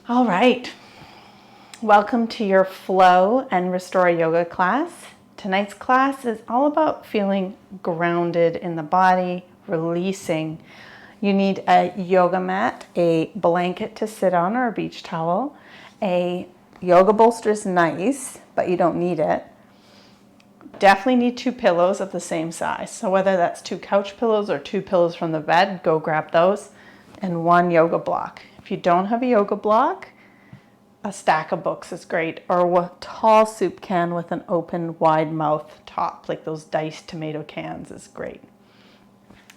All right, welcome to your Flow and Restore Yoga class. Tonight's class is all about feeling grounded in the body, releasing. You need a yoga mat, a blanket to sit on or a beach towel. A yoga bolster is nice, but you don't need it. Definitely need 2 pillows of the same size. So whether that's 2 couch pillows or 2 pillows from the bed, go grab those. And 1 yoga block. If you don't have a yoga block, a stack of books is great, or a tall soup can with an open, wide mouth top, like those diced tomato cans, is great.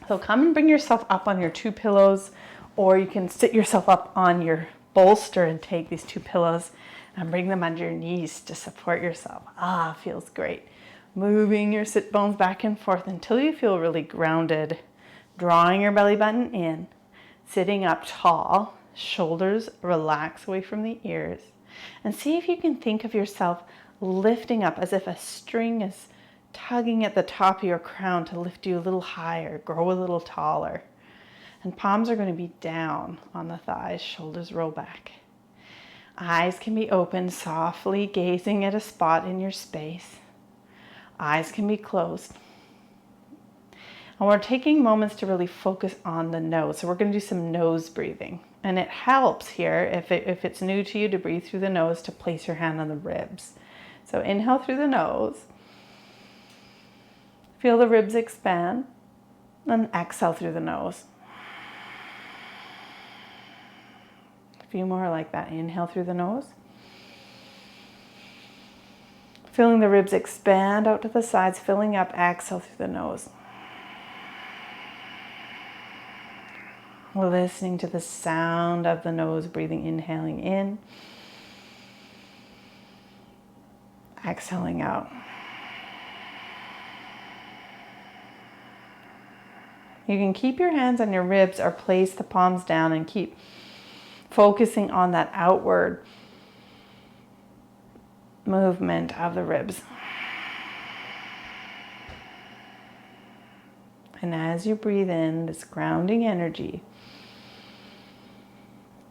So come and bring yourself up on your 2 pillows, or you can sit yourself up on your bolster and take these 2 pillows and bring them under your knees to support yourself. Feels great. Moving your sit bones back and forth until you feel really grounded, drawing your belly button in, sitting up tall. Shoulders relax away from the ears, and see if you can think of yourself lifting up as if a string is tugging at the top of your crown to lift you a little higher, grow a little taller. And palms are going to be down on the thighs, shoulders roll back. Eyes can be open, softly gazing at a spot in your space. Eyes can be closed. And we're taking moments to really focus on the nose. So we're going to do some nose breathing. And it helps here, if it's new to you, to breathe through the nose, to place your hand on the ribs. So inhale through the nose. Feel the ribs expand. And exhale through the nose. A few more like that. Inhale through the nose. Feeling the ribs expand out to the sides, filling up. Exhale through the nose. Listening to the sound of the nose breathing, inhaling in, exhaling out. You can keep your hands on your ribs or place the palms down and keep focusing on that outward movement of the ribs. And as you breathe in this grounding energy,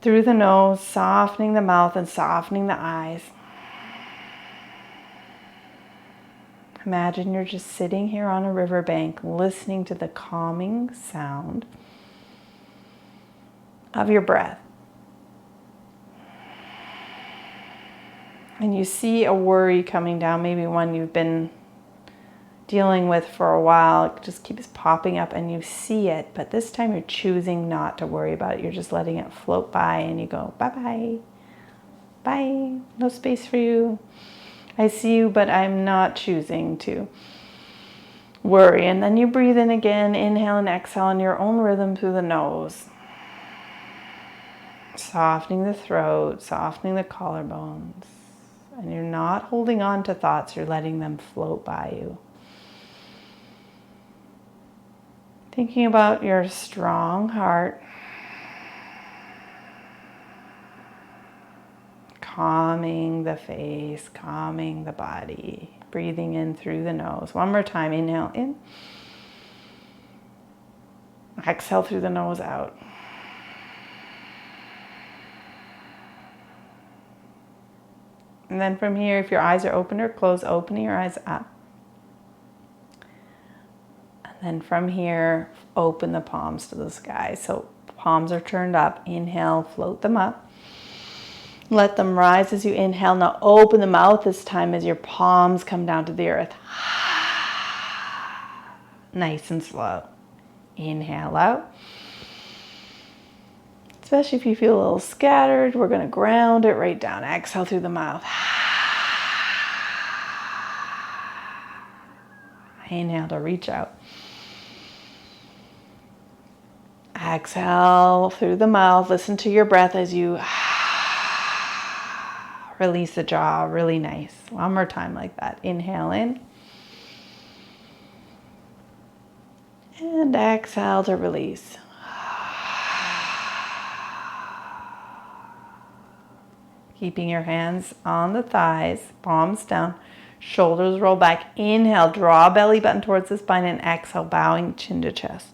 through the nose, softening the mouth and softening the eyes. Imagine you're just sitting here on a riverbank, listening to the calming sound of your breath. And you see a worry coming down, maybe one you've been dealing with for a while. It just keeps popping up and you see it, but this time you're choosing not to worry about it. You're just letting it float by and you go, bye-bye, bye, no space for you. I see you, but I'm not choosing to worry. And then you breathe in again, inhale and exhale in your own rhythm through the nose. Softening the throat, softening the collarbones. And you're not holding on to thoughts, you're letting them float by you. Thinking about your strong heart, calming the face, calming the body, breathing in through the nose. One more time, inhale in, exhale through the nose out. And then from here, if your eyes are open or closed, open your eyes up. Then from here, open the palms to the sky. So palms are turned up. Inhale, float them up. Let them rise as you inhale. Now open the mouth this time as your palms come down to the earth. Nice and slow. Inhale out. Especially if you feel a little scattered, we're going to ground it right down. Exhale through the mouth. Inhale to reach out. Exhale through the mouth. Listen to your breath as you release the jaw. Really nice. One more time like that. Inhale in. And exhale to release. Keeping your hands on the thighs, palms down, shoulders roll back. Inhale, draw belly button towards the spine, and exhale, bowing chin to chest.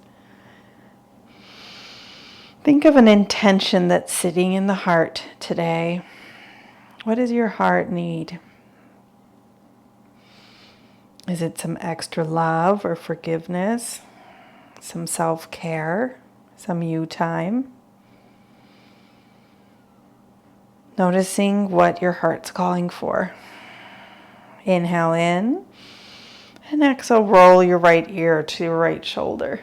Think of an intention that's sitting in the heart today. What does your heart need? Is it some extra love or forgiveness? Some self-care? Some you time? Noticing what your heart's calling for. Inhale in, and exhale, roll your right ear to your right shoulder.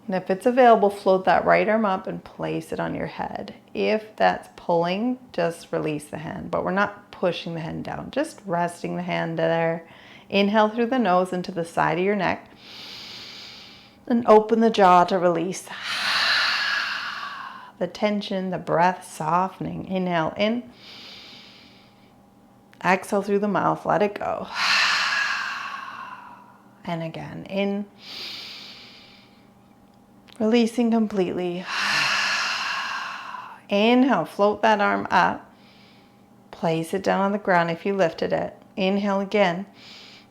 And if it's available, float that right arm up and place it on your head. If that's pulling, just release the hand. But we're not pushing the hand down, just resting the hand there. Inhale through the nose into the side of your neck. And open the jaw to release the tension, the breath softening. Inhale in. Exhale through the mouth, let it go. And again, in. Releasing completely. Inhale, float that arm up. Place it down on the ground if you lifted it. Inhale again.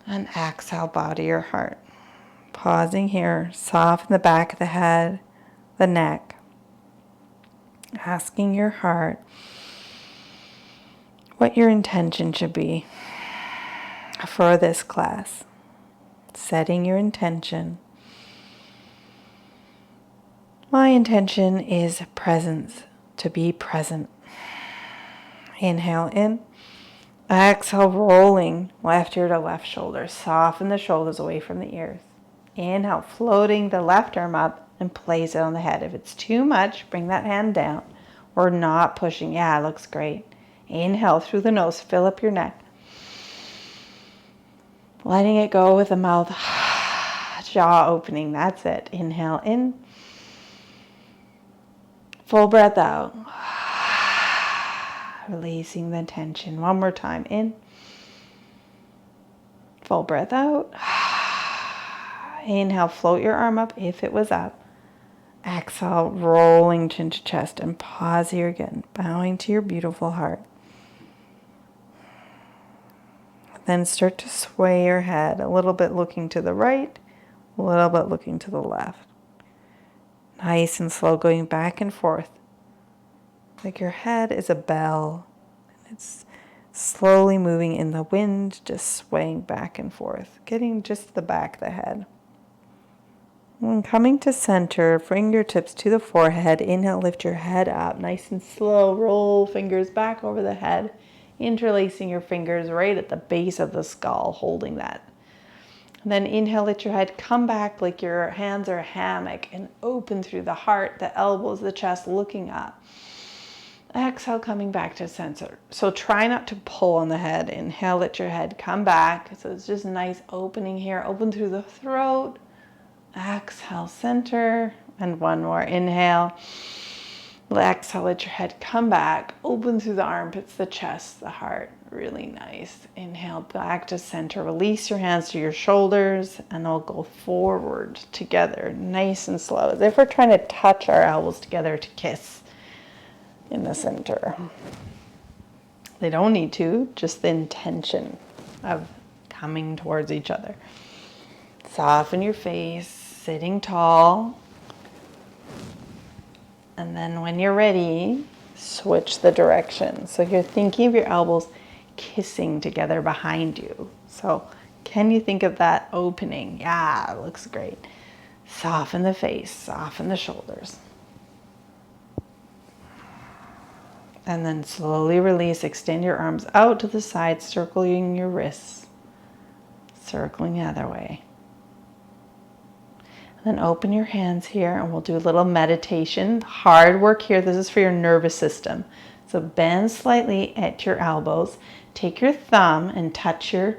And exhale, bow to your heart. Pausing here, soften the back of the head, the neck. Asking your heart what your intention should be for this class. Setting your intention. My intention is presence, to be present. Inhale in. Exhale, rolling left ear to left shoulder. Soften the shoulders away from the ears. Inhale, floating the left arm up and place it on the head. If it's too much, bring that hand down. We're not pushing. Yeah, it looks great. Inhale through the nose, fill up your neck. Letting it go with the mouth, jaw opening. That's it. Inhale in. Full breath out. Releasing the tension. One more time. In. Full breath out. Inhale, float your arm up if it was up. Exhale, rolling chin to chest, and pause here again, bowing to your beautiful heart. Then start to sway your head, a little bit looking to the right, a little bit looking to the left. Nice and slow, going back and forth. Like your head is a bell. It's slowly moving in the wind, just swaying back and forth, getting just the back of the head. And coming to center, fingertips to the forehead. Inhale, lift your head up, nice and slow. Roll fingers back over the head, interlacing your fingers right at the base of the skull, holding that. And then inhale, let your head come back like your hands are a hammock and open through the heart, the elbows, the chest, looking up. Exhale, coming back to center. So try not to pull on the head. Inhale, let your head come back. So it's just nice opening here. Open through the throat. Exhale, center. And one more. Inhale. Exhale, let your head come back. Open through the armpits, the chest, the heart. Really nice. Inhale, back to center. Release your hands to your shoulders. And we'll go forward together. Nice and slow. As if we're trying to touch our elbows together to kiss. In the center. They don't need to, just the intention of coming towards each other. Soften your face, sitting tall. And then when you're ready, switch the direction. So you're thinking of your elbows kissing together behind you. So can you think of that opening? Yeah, it looks great. Soften the face, soften the shoulders. And then slowly release, extend your arms out to the side, circling your wrists, circling the other way. And then open your hands here and we'll do a little meditation. Hard work here, this is for your nervous system. So bend slightly at your elbows, take your thumb and touch your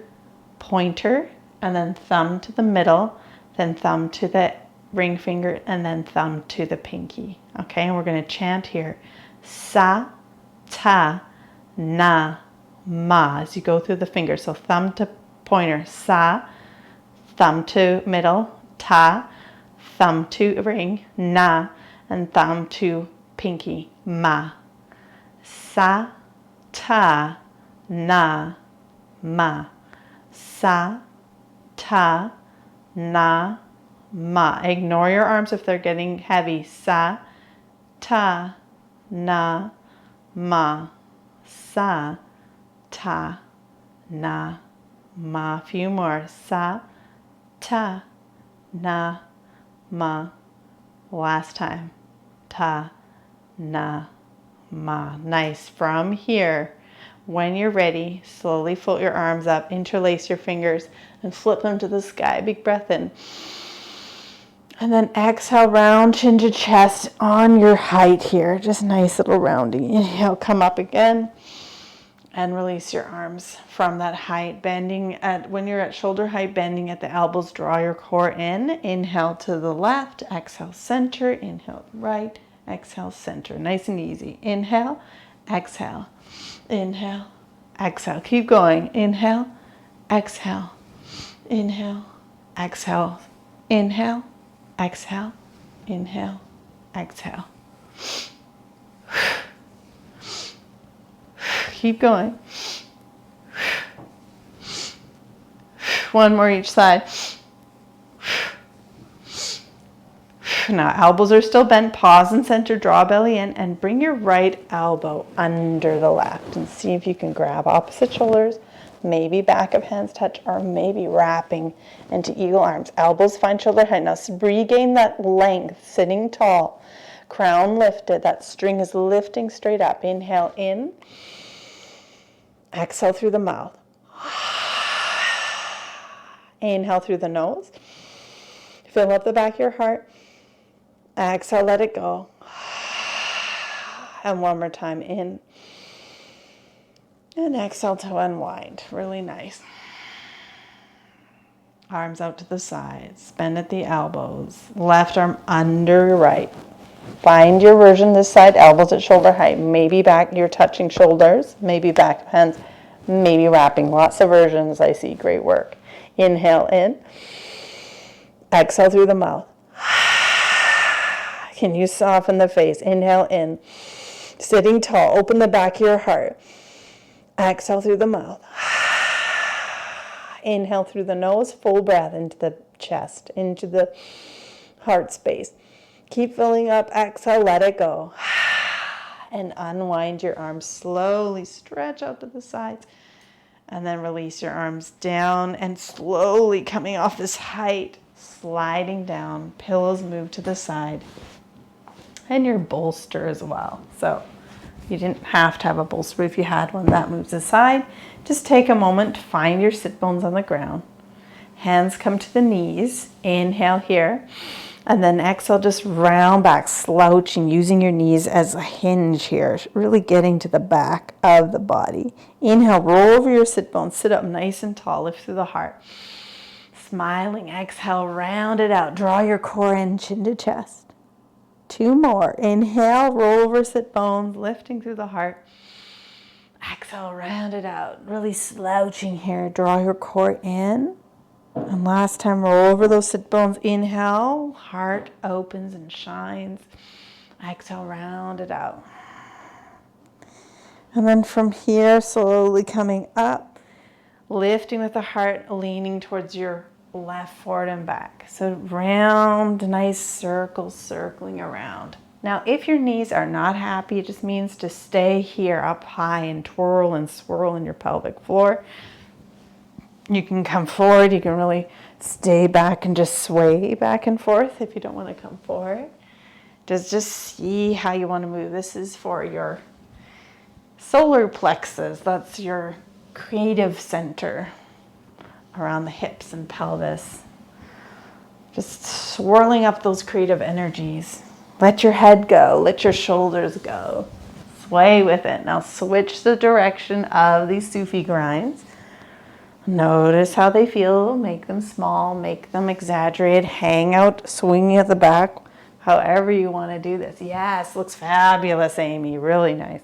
pointer, and then thumb to the middle, then thumb to the ring finger, and then thumb to the pinky. Okay, and we're gonna chant here, sa, ta, na, ma, as you go through the fingers. So thumb to pointer, sa, thumb to middle, ta, thumb to ring, na, and thumb to pinky, ma. Sa, ta, na, ma. Sa, ta, na, ma. Ignore your arms if they're getting heavy. Sa, ta, na, ma, sa, ta, na, ma. A few more. Sa, ta, na, ma. Last time. Ta, na, ma. Nice. From here, when you're ready, slowly float your arms up, interlace your fingers, and flip them to the sky. Big breath in. And then exhale, round chin to chest on your height here. Just nice little rounding. Inhale, come up again. And release your arms from that height, bending when you're at shoulder height, bending at the elbows, draw your core in. Inhale to the left, exhale, center, inhale, right, exhale, center. Nice and easy. Inhale, exhale, inhale, exhale. Keep going. Inhale, exhale, inhale, exhale, inhale, exhale, inhale, exhale. Keep going. One more each side. Now, elbows are still bent. Pause and center, draw belly in, and bring your right elbow under the left. And see if you can grab opposite shoulders, maybe back of hands touch, or maybe wrapping into eagle arms. Elbows find shoulder height. Now, regain that length, sitting tall. Crown lifted. That string is lifting straight up. Inhale in. Exhale through the mouth. Inhale through the nose. Fill up the back of your heart. Exhale, let it go. And one more time, in. And exhale to unwind. Really nice. Arms out to the sides. Bend at the elbows. Left arm under your right. Find your version this side, elbows at shoulder height. Maybe back, you're touching shoulders. Maybe back of hands. Maybe wrapping. Lots of versions I see. Great work. Inhale in. Exhale through the mouth. Can you soften the face? Inhale in. Sitting tall. Open the back of your heart. Exhale through the mouth. Inhale through the nose. Full breath into the chest, into the heart space. Keep filling up. Exhale, let it go. And unwind your arms. Slowly stretch out to the sides. And then release your arms down and slowly coming off this height, sliding down. Pillows move to the side. And your bolster as well. So you didn't have to have a bolster, but if you had one, that moves aside. Just take a moment to find your sit bones on the ground. Hands come to the knees. Inhale here. And then exhale, just round back, slouching, using your knees as a hinge here, really getting to the back of the body. Inhale, roll over your sit bones, sit up nice and tall, lift through the heart. Smiling, exhale, round it out, draw your core in, chin to chest. Two more. Inhale, roll over sit bones, lifting through the heart. Exhale, round it out, really slouching here, draw your core in. And last time, roll over those sit bones. Inhale, heart opens and shines. Exhale, round it out. And then from here, slowly coming up, lifting with the heart, leaning towards your left forward and back. So round, nice circles, circling around. Now, if your knees are not happy, it just means to stay here up high and twirl and swirl in your pelvic floor. You can come forward, you can really stay back and just sway back and forth if you don't want to come forward. Just see how you want to move. This is for your solar plexus. That's your creative center around the hips and pelvis. Just swirling up those creative energies. Let your head go, let your shoulders go. Sway with it. Now switch the direction of these Sufi grinds. Notice how they feel. Make them small, make them exaggerated. Hang out, swinging at the back, however you want to do this. Yes, looks fabulous, Amy. Really nice.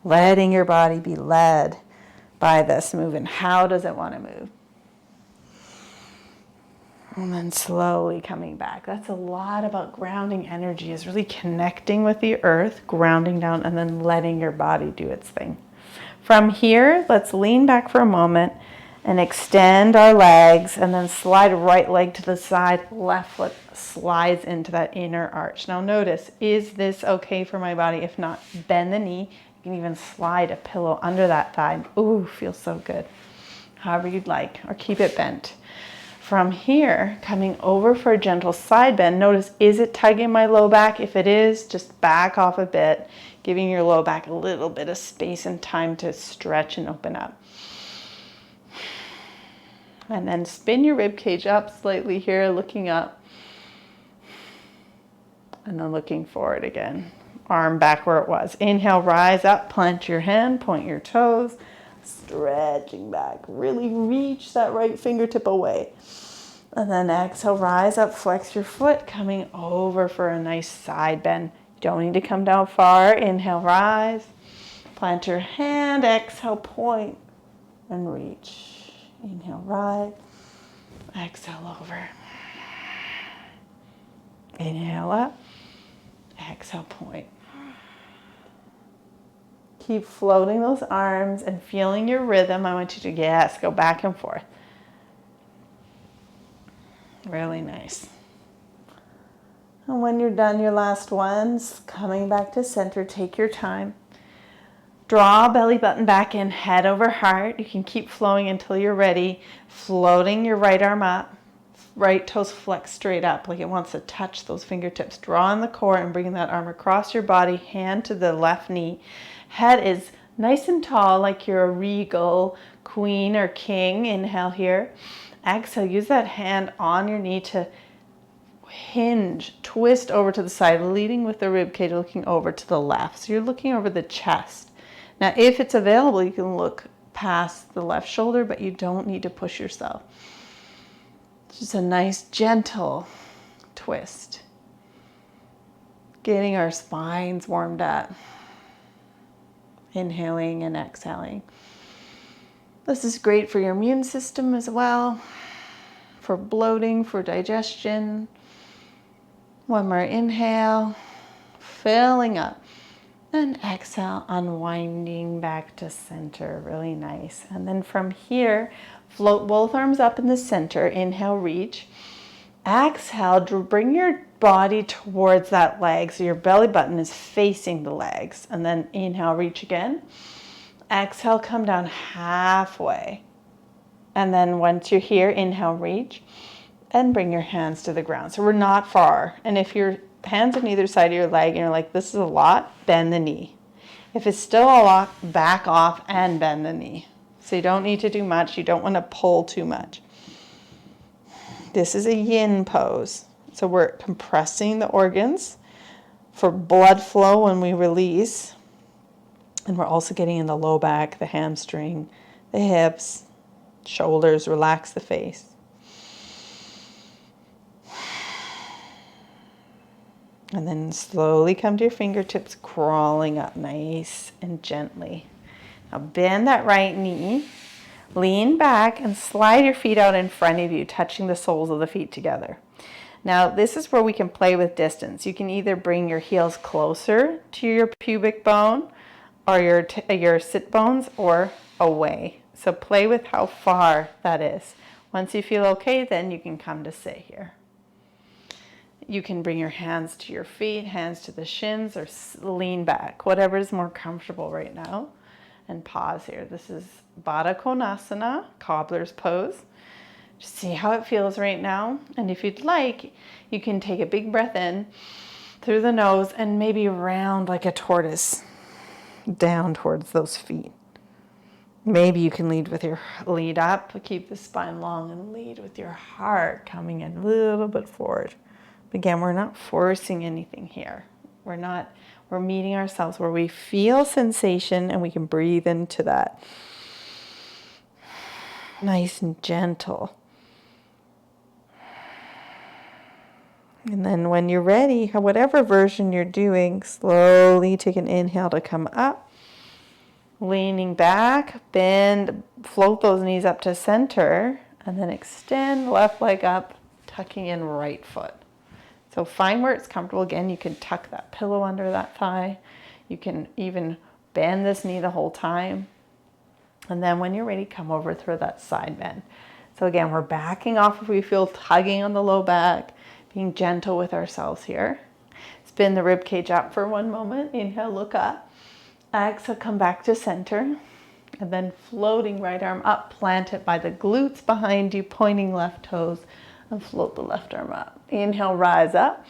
Letting your body be led by this movement. How does it want to move? And then slowly coming back. That's a lot about grounding energy, is really connecting with the earth, grounding down, and then letting your body do its thing. From here, let's lean back for a moment And extend our legs, and then slide right leg to the side, left foot slides into that inner arch. Now notice, is this okay for my body? If not, bend the knee. You can even slide a pillow under that thigh. Ooh, feels so good. However you'd like, or keep it bent. From here, coming over for a gentle side bend, notice, is it tugging my low back? If it is, just back off a bit, giving your low back a little bit of space and time to stretch and open up. And then spin your rib cage up slightly here, looking up. And then looking forward again. Arm back where it was. Inhale, rise up, plant your hand, point your toes, stretching back. Really reach that right fingertip away. And then exhale, rise up, flex your foot, coming over for a nice side bend. Don't need to come down far. Inhale, rise. Plant your hand, exhale, point, and reach. Inhale, rise. Exhale, over. Inhale up. Exhale, point. Keep floating those arms and feeling your rhythm. I want you to, yes, go back and forth. Really nice. And when you're done your last ones, coming back to center, take your time. Draw belly button back in, head over heart. You can keep flowing until you're ready. Floating your right arm up. Right toes flex straight up like it wants to touch those fingertips. Draw in the core and bring that arm across your body, hand to the left knee. Head is nice and tall like you're a regal queen or king. Inhale here. Exhale, use that hand on your knee to hinge, twist over to the side, leading with the rib cage, looking over to the left. So you're looking over the chest. Now, if it's available, you can look past the left shoulder, but you don't need to push yourself. It's just a nice, gentle twist. Getting our spines warmed up. Inhaling and exhaling. This is great for your immune system as well, for bloating, for digestion. One more inhale, filling up. And exhale, unwinding back to center. Really nice. And then from here, float both arms up in the center. Inhale, reach. Exhale, bring your body towards that leg so your belly button is facing the legs. And then inhale, reach again. Exhale, come down halfway. And then once you're here, inhale, reach. And bring your hands to the ground. So we're not far. And if your hands on either side of your leg and you're like, this is a lot, bend the knee. If it's still a lot, back off and bend the knee. So you don't need to do much. You don't want to pull too much. This is a yin pose. So we're compressing the organs for blood flow when we release. And we're also getting in the low back, the hamstring, the hips, shoulders, relax the face. And then slowly come to your fingertips, crawling up nice and gently. Now bend that right knee, lean back and slide your feet out in front of you, touching the soles of the feet together. Now this is where we can play with distance. You can either bring your heels closer to your pubic bone or your sit bones or away. So play with how far that is. Once you feel okay, then you can come to sit here. You can bring your hands to your feet, hands to the shins, or lean back, whatever is more comfortable right now. And pause here. This is Baddha Konasana, cobbler's pose. Just see how it feels right now. And if you'd like, you can take a big breath in through the nose and maybe round like a tortoise down towards those feet. Maybe you can lead up, keep the spine long, and lead with your heart coming in a little bit forward. Again, we're not forcing anything here. We're meeting ourselves where we feel sensation and we can breathe into that. Nice and gentle. And then when you're ready, whatever version you're doing, slowly take an inhale to come up. Leaning back, bend, float those knees up to center, and then extend left leg up, tucking in right foot. So find where it's comfortable. Again, you can tuck that pillow under that thigh. You can even bend this knee the whole time. And then when you're ready, come over through that side bend. So again, we're backing off if we feel tugging on the low back, being gentle with ourselves here. Spin the rib cage up for one moment. Inhale, look up. Exhale, come back to center. And then floating right arm up, plant it by the glutes behind you, pointing left toes, and float the left arm up. Inhale, rise up.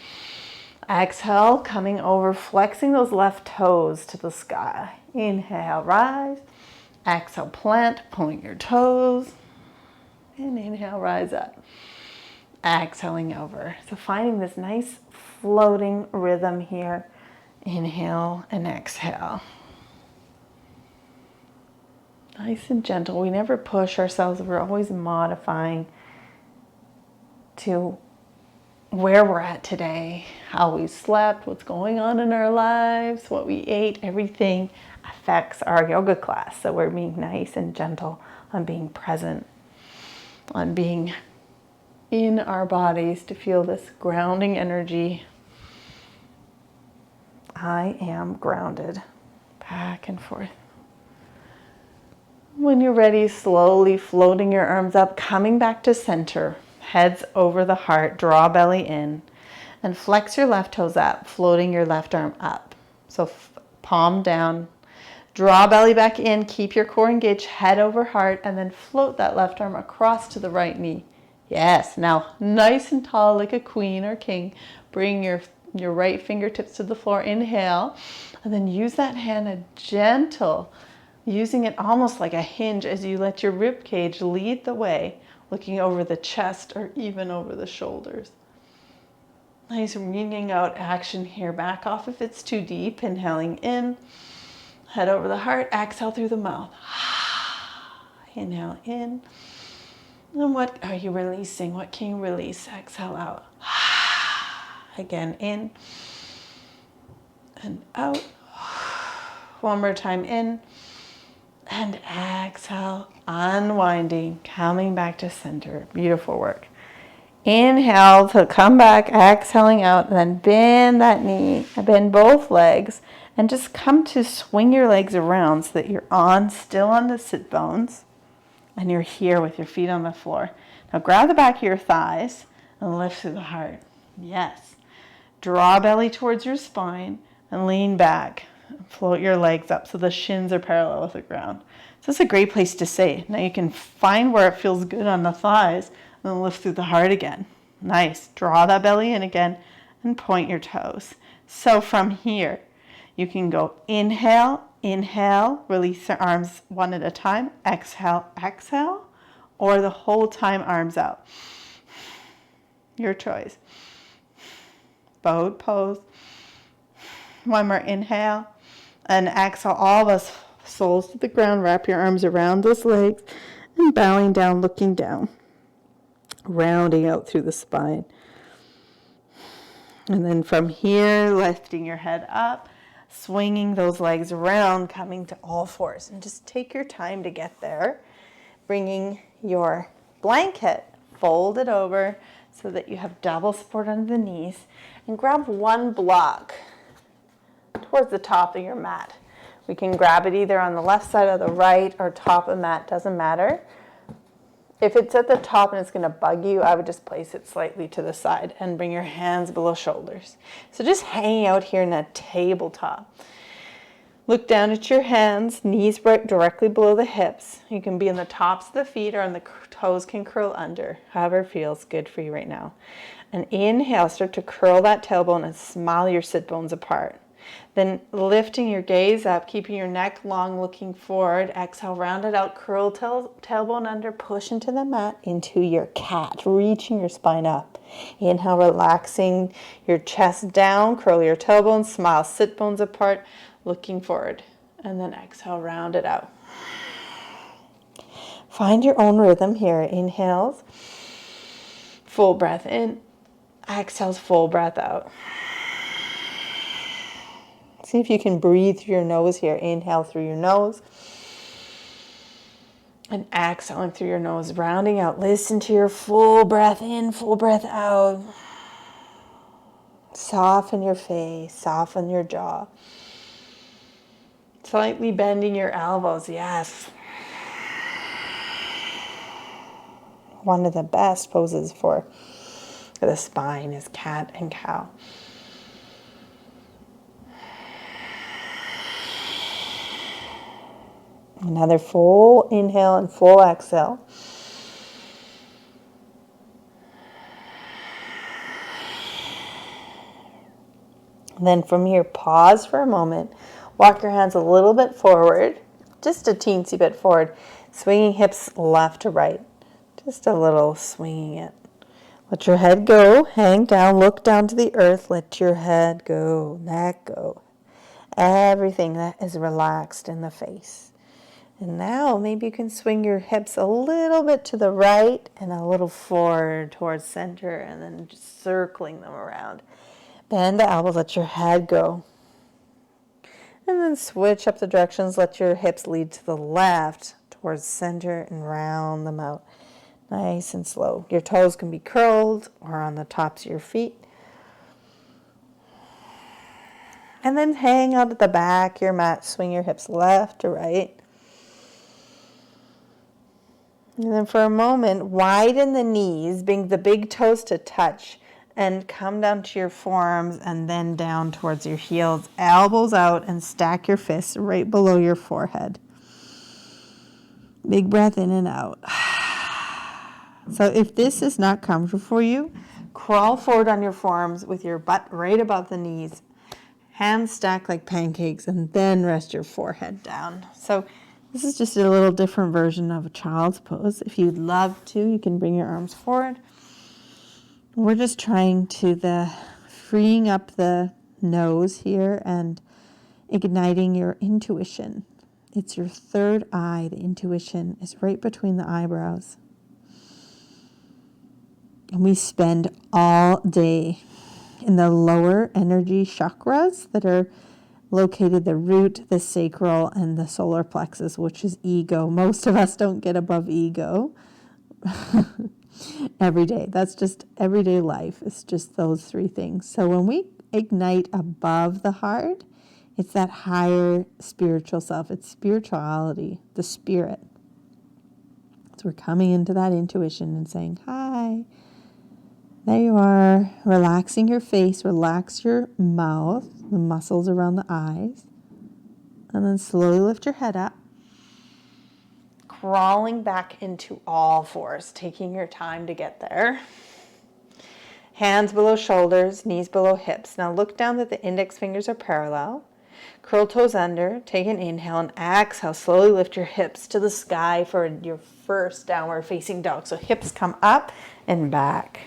Exhale, coming over, flexing those left toes to the sky. Inhale, rise. Exhale, plant, point your toes. And inhale, rise up. Exhaling over. So finding this nice floating rhythm here. Inhale and exhale. Nice and gentle. We never push ourselves. We're always modifying to where we're at today, how we slept, what's going on in our lives, what we ate, everything affects our yoga class. So we're being nice and gentle on being present, on being in our bodies to feel this grounding energy. I am grounded. Back and forth. When you're ready, slowly floating your arms up, coming back to center. Heads over the heart, draw belly in, and flex your left toes up, floating your left arm up. So palm down, draw belly back in, keep your core engaged, head over heart, and then float that left arm across to the right knee. Yes, now nice and tall like a queen or king. Bring your right fingertips to the floor, inhale, and then use that hand a gentle, using it almost like a hinge as you let your rib cage lead the way, looking over the chest or even over the shoulders. Nice wringing out action here. Back off if it's too deep. Inhaling in, head over the heart, exhale through the mouth. Inhale in. And what are you releasing? What can you release? Exhale out. Again, in and out. One more time, in and exhale, unwinding, coming back to center. Beautiful work. Inhale to come back, exhaling out, and then bend that knee, bend both legs, and just come to swing your legs around so that you're still on the sit bones, and you're here with your feet on the floor. Now grab the back of your thighs and lift through the heart. Yes. Draw belly towards your spine and lean back. Float your legs up so the shins are parallel with the ground. So it's a great place to stay. Now you can find where it feels good on the thighs and then lift through the heart again. Nice. Draw that belly in again and point your toes. So from here, you can go inhale, inhale, release the arms one at a time, exhale, exhale, or the whole time arms out. Your choice. Bowed pose. One more inhale. And exhale, all of us, soles to the ground, wrap your arms around those legs and bowing down, looking down, rounding out through the spine. And then from here, lifting your head up, swinging those legs around, coming to all fours. And just take your time to get there, bringing your blanket folded over so that you have double support under the knees, and grab one block towards the top of your mat. We can grab it either on the left side or the right or top of mat, doesn't matter. If it's at the top and it's going to bug you, I would just place it slightly to the side and bring your hands below shoulders. So just hanging out here in that tabletop. Look down at your hands, knees directly below the hips. You can be in the tops of the feet or on the toes can curl under, however feels good for you right now. And inhale, start to curl that tailbone and smile your sit bones apart. Then lifting your gaze up, keeping your neck long, looking forward. Exhale, round it out, curl tailbone under, push into the mat, into your cat, reaching your spine up. Inhale, relaxing your chest down, curl your tailbone, smile, sit bones apart, looking forward. And then exhale, round it out. Find your own rhythm here. Inhales, full breath in. Exhales, full breath out. See if you can breathe through your nose here. Inhale through your nose. And exhaling through your nose, rounding out. Listen to your full breath in, full breath out. Soften your face, soften your jaw. Slightly bending your elbows, yes. one of the best poses for the spine is cat and cow. Another full inhale and full exhale. And then from here, pause for a moment. Walk your hands a little bit forward, just a teensy bit forward. Swinging hips left to right. Just a little swinging it. Let your head go, hang down, look down to the earth. Let your head go, neck go. Everything that is relaxed in the face. And now maybe you can swing your hips a little bit to the right and a little forward towards center, and then just circling them around. Bend the elbows, let your head go. And then switch up the directions, let your hips lead to the left towards center and round them out. Nice and slow. Your toes can be curled or on the tops of your feet. And then hang out at the back of your mat, swing your hips left to right. And then for a moment, widen the knees, bring the big toes to touch, and come down to your forearms and then down towards your heels. Elbows out and stack your fists right below your forehead. Big breath in and out. So if this is not comfortable for you, crawl forward on your forearms with your butt right above the knees. Hands stacked like pancakes, and then rest your forehead down. So this is just a little different version of a child's pose. If you'd love to, you can bring your arms forward. We're just trying to freeing up the nose here and igniting your intuition. It's your third eye. The intuition is right between the eyebrows. And we spend all day in the lower energy chakras that are located the root, the sacral, and the solar plexus, which is ego. Most of us don't get above ego every day. That's just everyday life. It's just those three things. So when we ignite above the heart, it's that higher spiritual self. It's spirituality, the spirit. So we're coming into that intuition and saying, hi. There you are, relaxing your face, relax your mouth, the muscles around the eyes, and then slowly lift your head up, crawling back into all fours, taking your time to get there. Hands below shoulders, knees below hips. Now look down that the index fingers are parallel. Curl toes under, take an inhale, and exhale, slowly lift your hips to the sky for your first downward facing dog. So hips come up and back.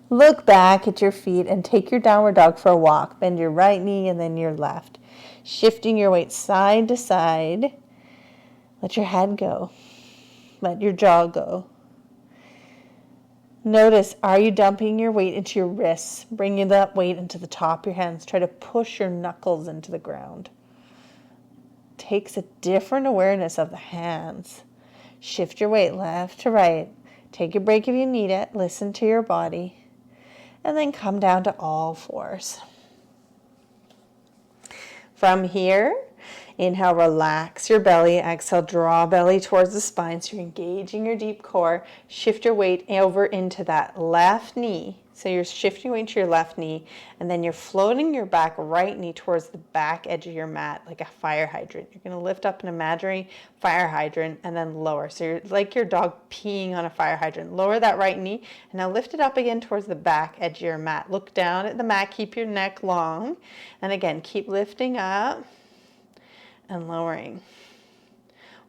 Look back at your feet and take your downward dog for a walk. Bend your right knee and then your left. Shifting your weight side to side. Let your head go. Let your jaw go. Notice, are you dumping your weight into your wrists? Bringing that weight into the top of your hands. Try to push your knuckles into the ground. Takes a different awareness of the hands. Shift your weight left to right. Take a break if you need it. Listen to your body. And then come down to all fours. From here, inhale, relax your belly. Exhale, draw belly towards the spine. So you're engaging your deep core. Shift your weight over into that left knee. So you're shifting weight to your left knee, and then you're floating your back right knee towards the back edge of your mat like a fire hydrant. You're going to lift up an imaginary fire hydrant and then lower. So you're like your dog peeing on a fire hydrant. Lower that right knee, and now lift it up again towards the back edge of your mat. Look down at the mat. Keep your neck long. And again, keep lifting up and lowering.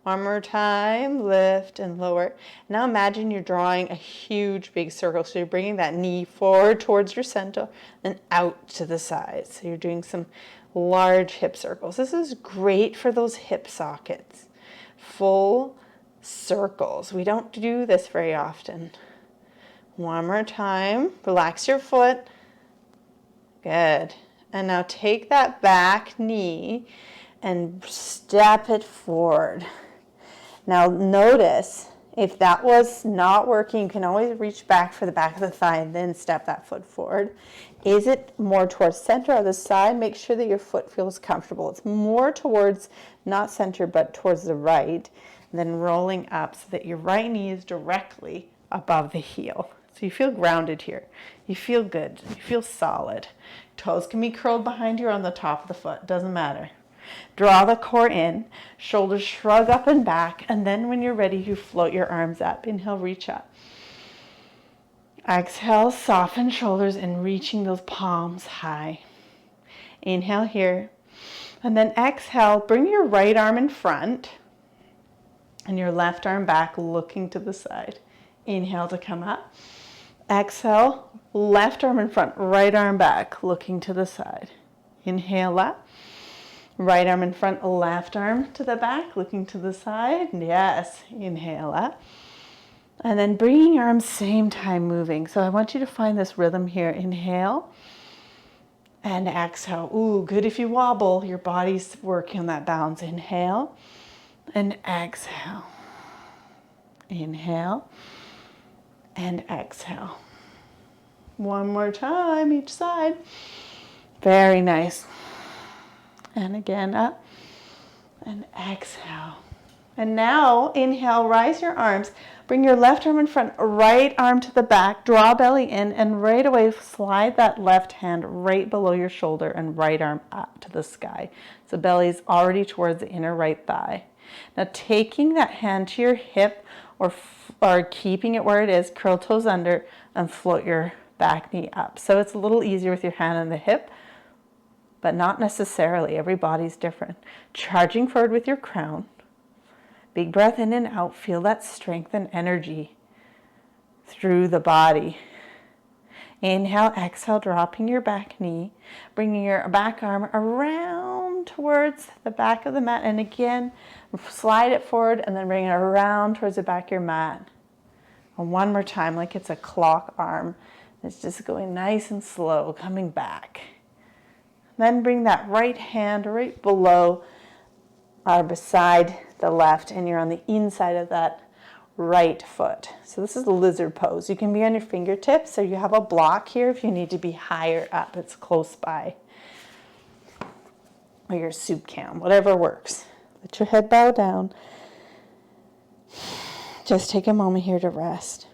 One more time, lift and lower. Now imagine you're drawing a huge big circle. So you're bringing that knee forward towards your center, then out to the sides. So you're doing some large hip circles. This is great for those hip sockets. Full circles. We don't do this very often. One more time, relax your foot. Good. And now take that back knee and step it forward. Now notice, if that was not working, you can always reach back for the back of the thigh and then step that foot forward. Is it more towards center or the side? Make sure that your foot feels comfortable. It's more towards, not center, but towards the right. and then rolling up so that your right knee is directly above the heel. So you feel grounded here. You feel good. You feel solid. Toes can be curled behind you or on the top of the foot. Doesn't matter. Draw the core in. Shoulders shrug up and back. And then when you're ready, you float your arms up. Inhale, reach up. Exhale, soften shoulders and reaching those palms high. Inhale here. And then exhale, bring your right arm in front and your left arm back, looking to the side. Inhale to come up. Exhale, left arm in front, right arm back, looking to the side. Inhale up. Right arm in front, left arm to the back, looking to the side. Yes, inhale up. And then bringing your arms same time moving. So I want you to find this rhythm here. Inhale and exhale. Ooh, good if you wobble. Your body's working on that balance. Inhale and exhale. Inhale and exhale. One more time, each side. Very nice. And again, up and exhale. And now, inhale, rise your arms. Bring your left arm in front, right arm to the back, draw belly in, and right away slide that left hand right below your shoulder and right arm up to the sky. So belly's already towards the inner right thigh. Now taking that hand to your hip or keeping it where it is, curl toes under and float your back knee up. So it's a little easier with your hand on the hip, but not necessarily. Every body's different. Charging forward with your crown. Big breath in and out. Feel that strength and energy through the body. Inhale, exhale, dropping your back knee. Bringing your back arm around towards the back of the mat. And again, slide it forward and then bring it around towards the back of your mat. And one more time, like it's a clock arm. It's just going nice and slow, coming back. Then bring that right hand right below or beside the left, and you're on the inside of that right foot. So this is the lizard pose. You can be on your fingertips, so you have a block here if you need to be higher up. It's close by. Or your soup can, whatever works. Let your head bow down. Just take a moment here to rest.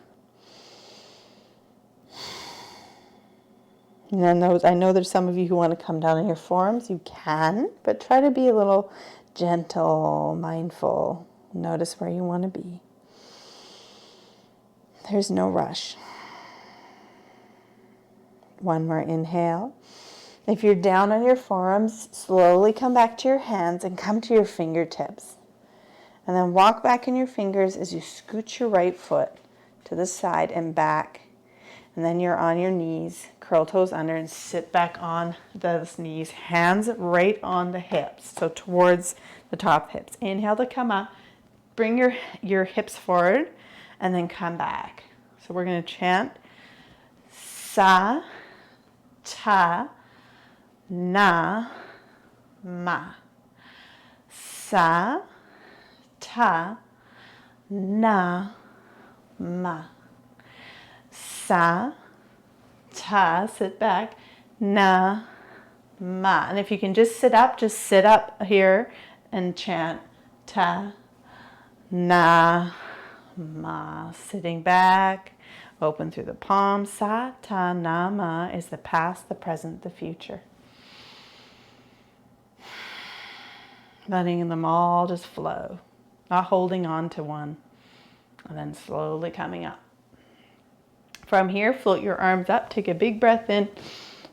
And then I know there's some of you who want to come down on your forearms. You can, but try to be a little gentle, mindful. Notice where you want to be. There's no rush. One more inhale. If you're down on your forearms, slowly come back to your hands and come to your fingertips. And then walk back in your fingers as you scoot your right foot to the side and back. And then you're on your knees, curl toes under and sit back on those knees. Hands right on the hips, so towards the top hips. Inhale to come up. Bring your hips forward and then come back. So we're going to chant sa, ta, na, ma. Sa, ta, na, ma. Sa, ta, sit back, na, ma. And if you can just sit up here and chant ta, na, ma. Sitting back, open through the palms. Sa, ta, na, ma is the past, the present, the future. Letting them all just flow, not holding on to one, and then slowly coming up. From here, float your arms up. Take a big breath in.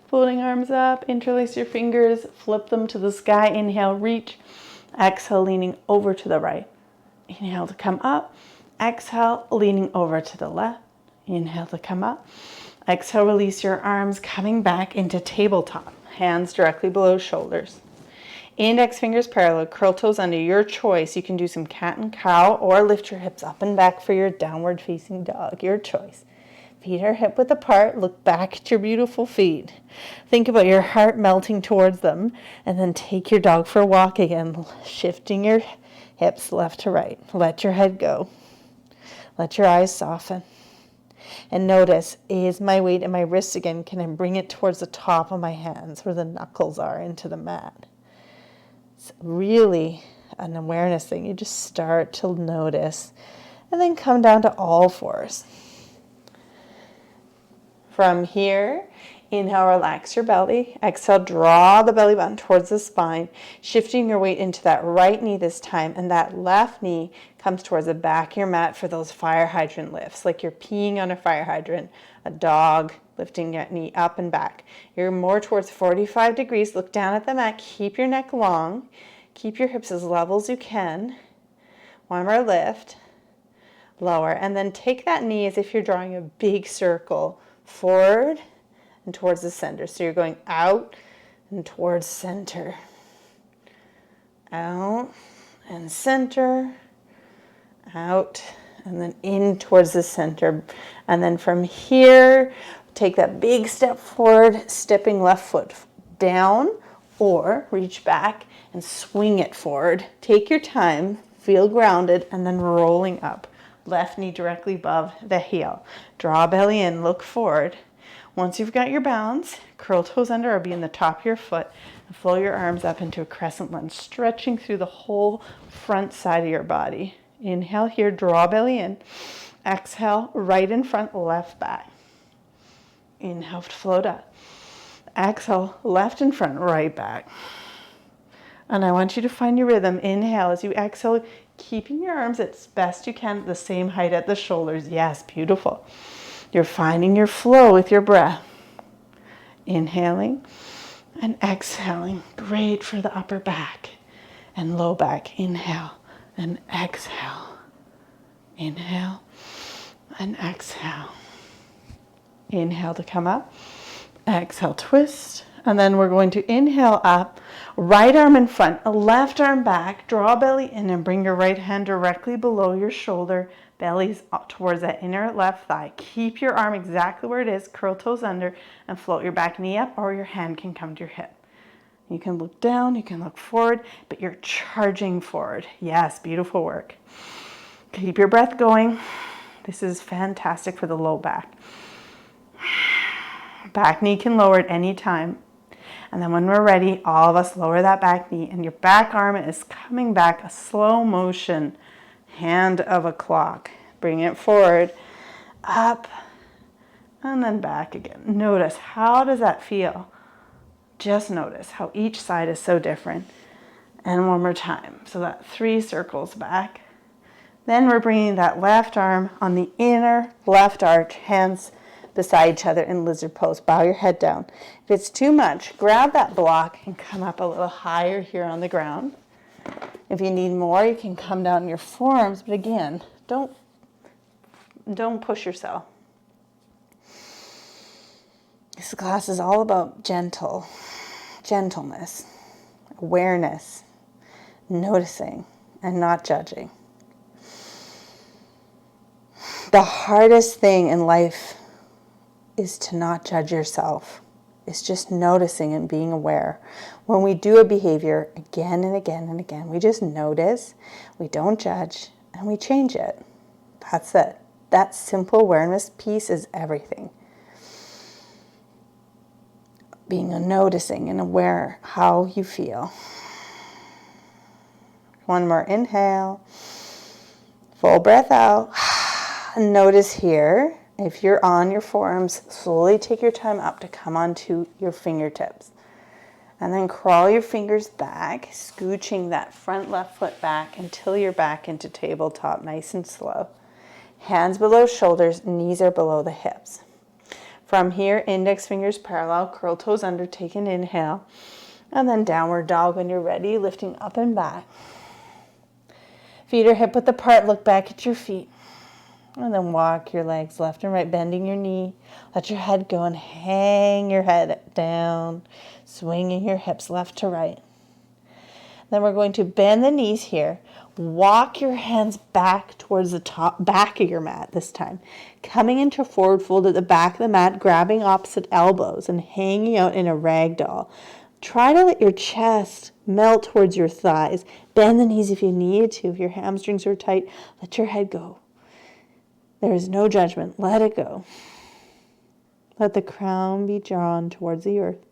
Floating arms up. Interlace your fingers. Flip them to the sky. Inhale, reach. Exhale, leaning over to the right. Inhale to come up. Exhale, leaning over to the left. Inhale to come up. Exhale, release your arms, coming back into tabletop. Hands directly below shoulders. Index fingers parallel. Curl toes under. Your choice. You can do some cat and cow or lift your hips up and back for your downward facing dog. Your choice. Feet are hip width apart. Look back at your beautiful feet. Think about your heart melting towards them. And then take your dog for a walk again, shifting your hips left to right. Let your head go. Let your eyes soften. And notice, is my weight in my wrists again? Can I bring it towards the top of my hands where the knuckles are into the mat? It's really an awareness thing. You just start to notice and then come down to all fours. From here, inhale, relax your belly. Exhale, draw the belly button towards the spine, shifting your weight into that right knee this time, and that left knee comes towards the back of your mat for those fire hydrant lifts, like you're peeing on a fire hydrant, a dog lifting your knee up and back. You're more towards 45 degrees. Look down at the mat. Keep your neck long. Keep your hips as level as you can. One more lift. Lower. And then take that knee as if you're drawing a big circle forward and towards the center. So you're going out and towards center. Out and center. Out and then in towards the center. And then from here, take that big step forward, stepping left foot down, or reach back and swing it forward. Take your time, feel grounded, and then rolling up. Left knee directly above the heel. Draw belly in, look forward. Once you've got your balance, curl toes under or be in the top of your foot, and flow your arms up into a crescent lunge, stretching through the whole front side of your body. Inhale here, draw belly in. Exhale, right in front, left back. Inhale, float up. Exhale, left in front, right back. And I want you to find your rhythm. Inhale as you exhale, keeping your arms as best you can at the same height at the shoulders. Yes, beautiful. You're finding your flow with your breath. Inhaling and exhaling. Great for the upper back and low back. Inhale and exhale. Inhale and exhale. Inhale to come up. Exhale, twist. And then we're going to inhale up, right arm in front, left arm back, draw belly in and bring your right hand directly below your shoulder, belly's up towards that inner left thigh. Keep your arm exactly where it is, curl toes under, and float your back knee up, or your hand can come to your hip. You can look down, you can look forward, but you're charging forward. Yes, beautiful work. Keep your breath going. This is fantastic for the low back. Back knee can lower at any time. And then when we're ready, all of us lower that back knee and your back arm is coming back, a slow motion, hand of a clock. Bring it forward, up, and then back again. Notice, how does that feel? Just notice how each side is so different. And one more time. So that 3 circles back. Then we're bringing that left arm on the inner left arch, hands beside each other in lizard pose. Bow your head down. If it's too much, grab that block and come up a little higher here on the ground. If you need more, you can come down in your forearms, but again, don't push yourself. This class is all about gentleness, awareness, noticing, and not judging. The hardest thing in life is to not judge yourself. It's just noticing and being aware. When we do a behavior again and again and again, we just notice, we don't judge, and we change it. That's it. That simple awareness piece is everything. Being a noticing and aware how you feel. One more inhale. Full breath out. Notice here, if you're on your forearms, slowly take your time up to come onto your fingertips. And then crawl your fingers back, scooching that front left foot back until you're back into tabletop, nice and slow. Hands below shoulders, knees are below the hips. From here, index fingers parallel, curl toes under, take an inhale. And then downward dog when you're ready, lifting up and back. Feet are hip width apart, look back at your feet. And then walk your legs left and right, bending your knee. Let your head go and hang your head down, swinging your hips left to right. Then we're going to bend the knees here. Walk your hands back towards the top back of your mat this time. Coming into forward fold at the back of the mat, grabbing opposite elbows and hanging out in a ragdoll. Try to let your chest melt towards your thighs. Bend the knees if you need to. If your hamstrings are tight, let your head go. There is no judgment. Let it go. Let the crown be drawn towards the earth.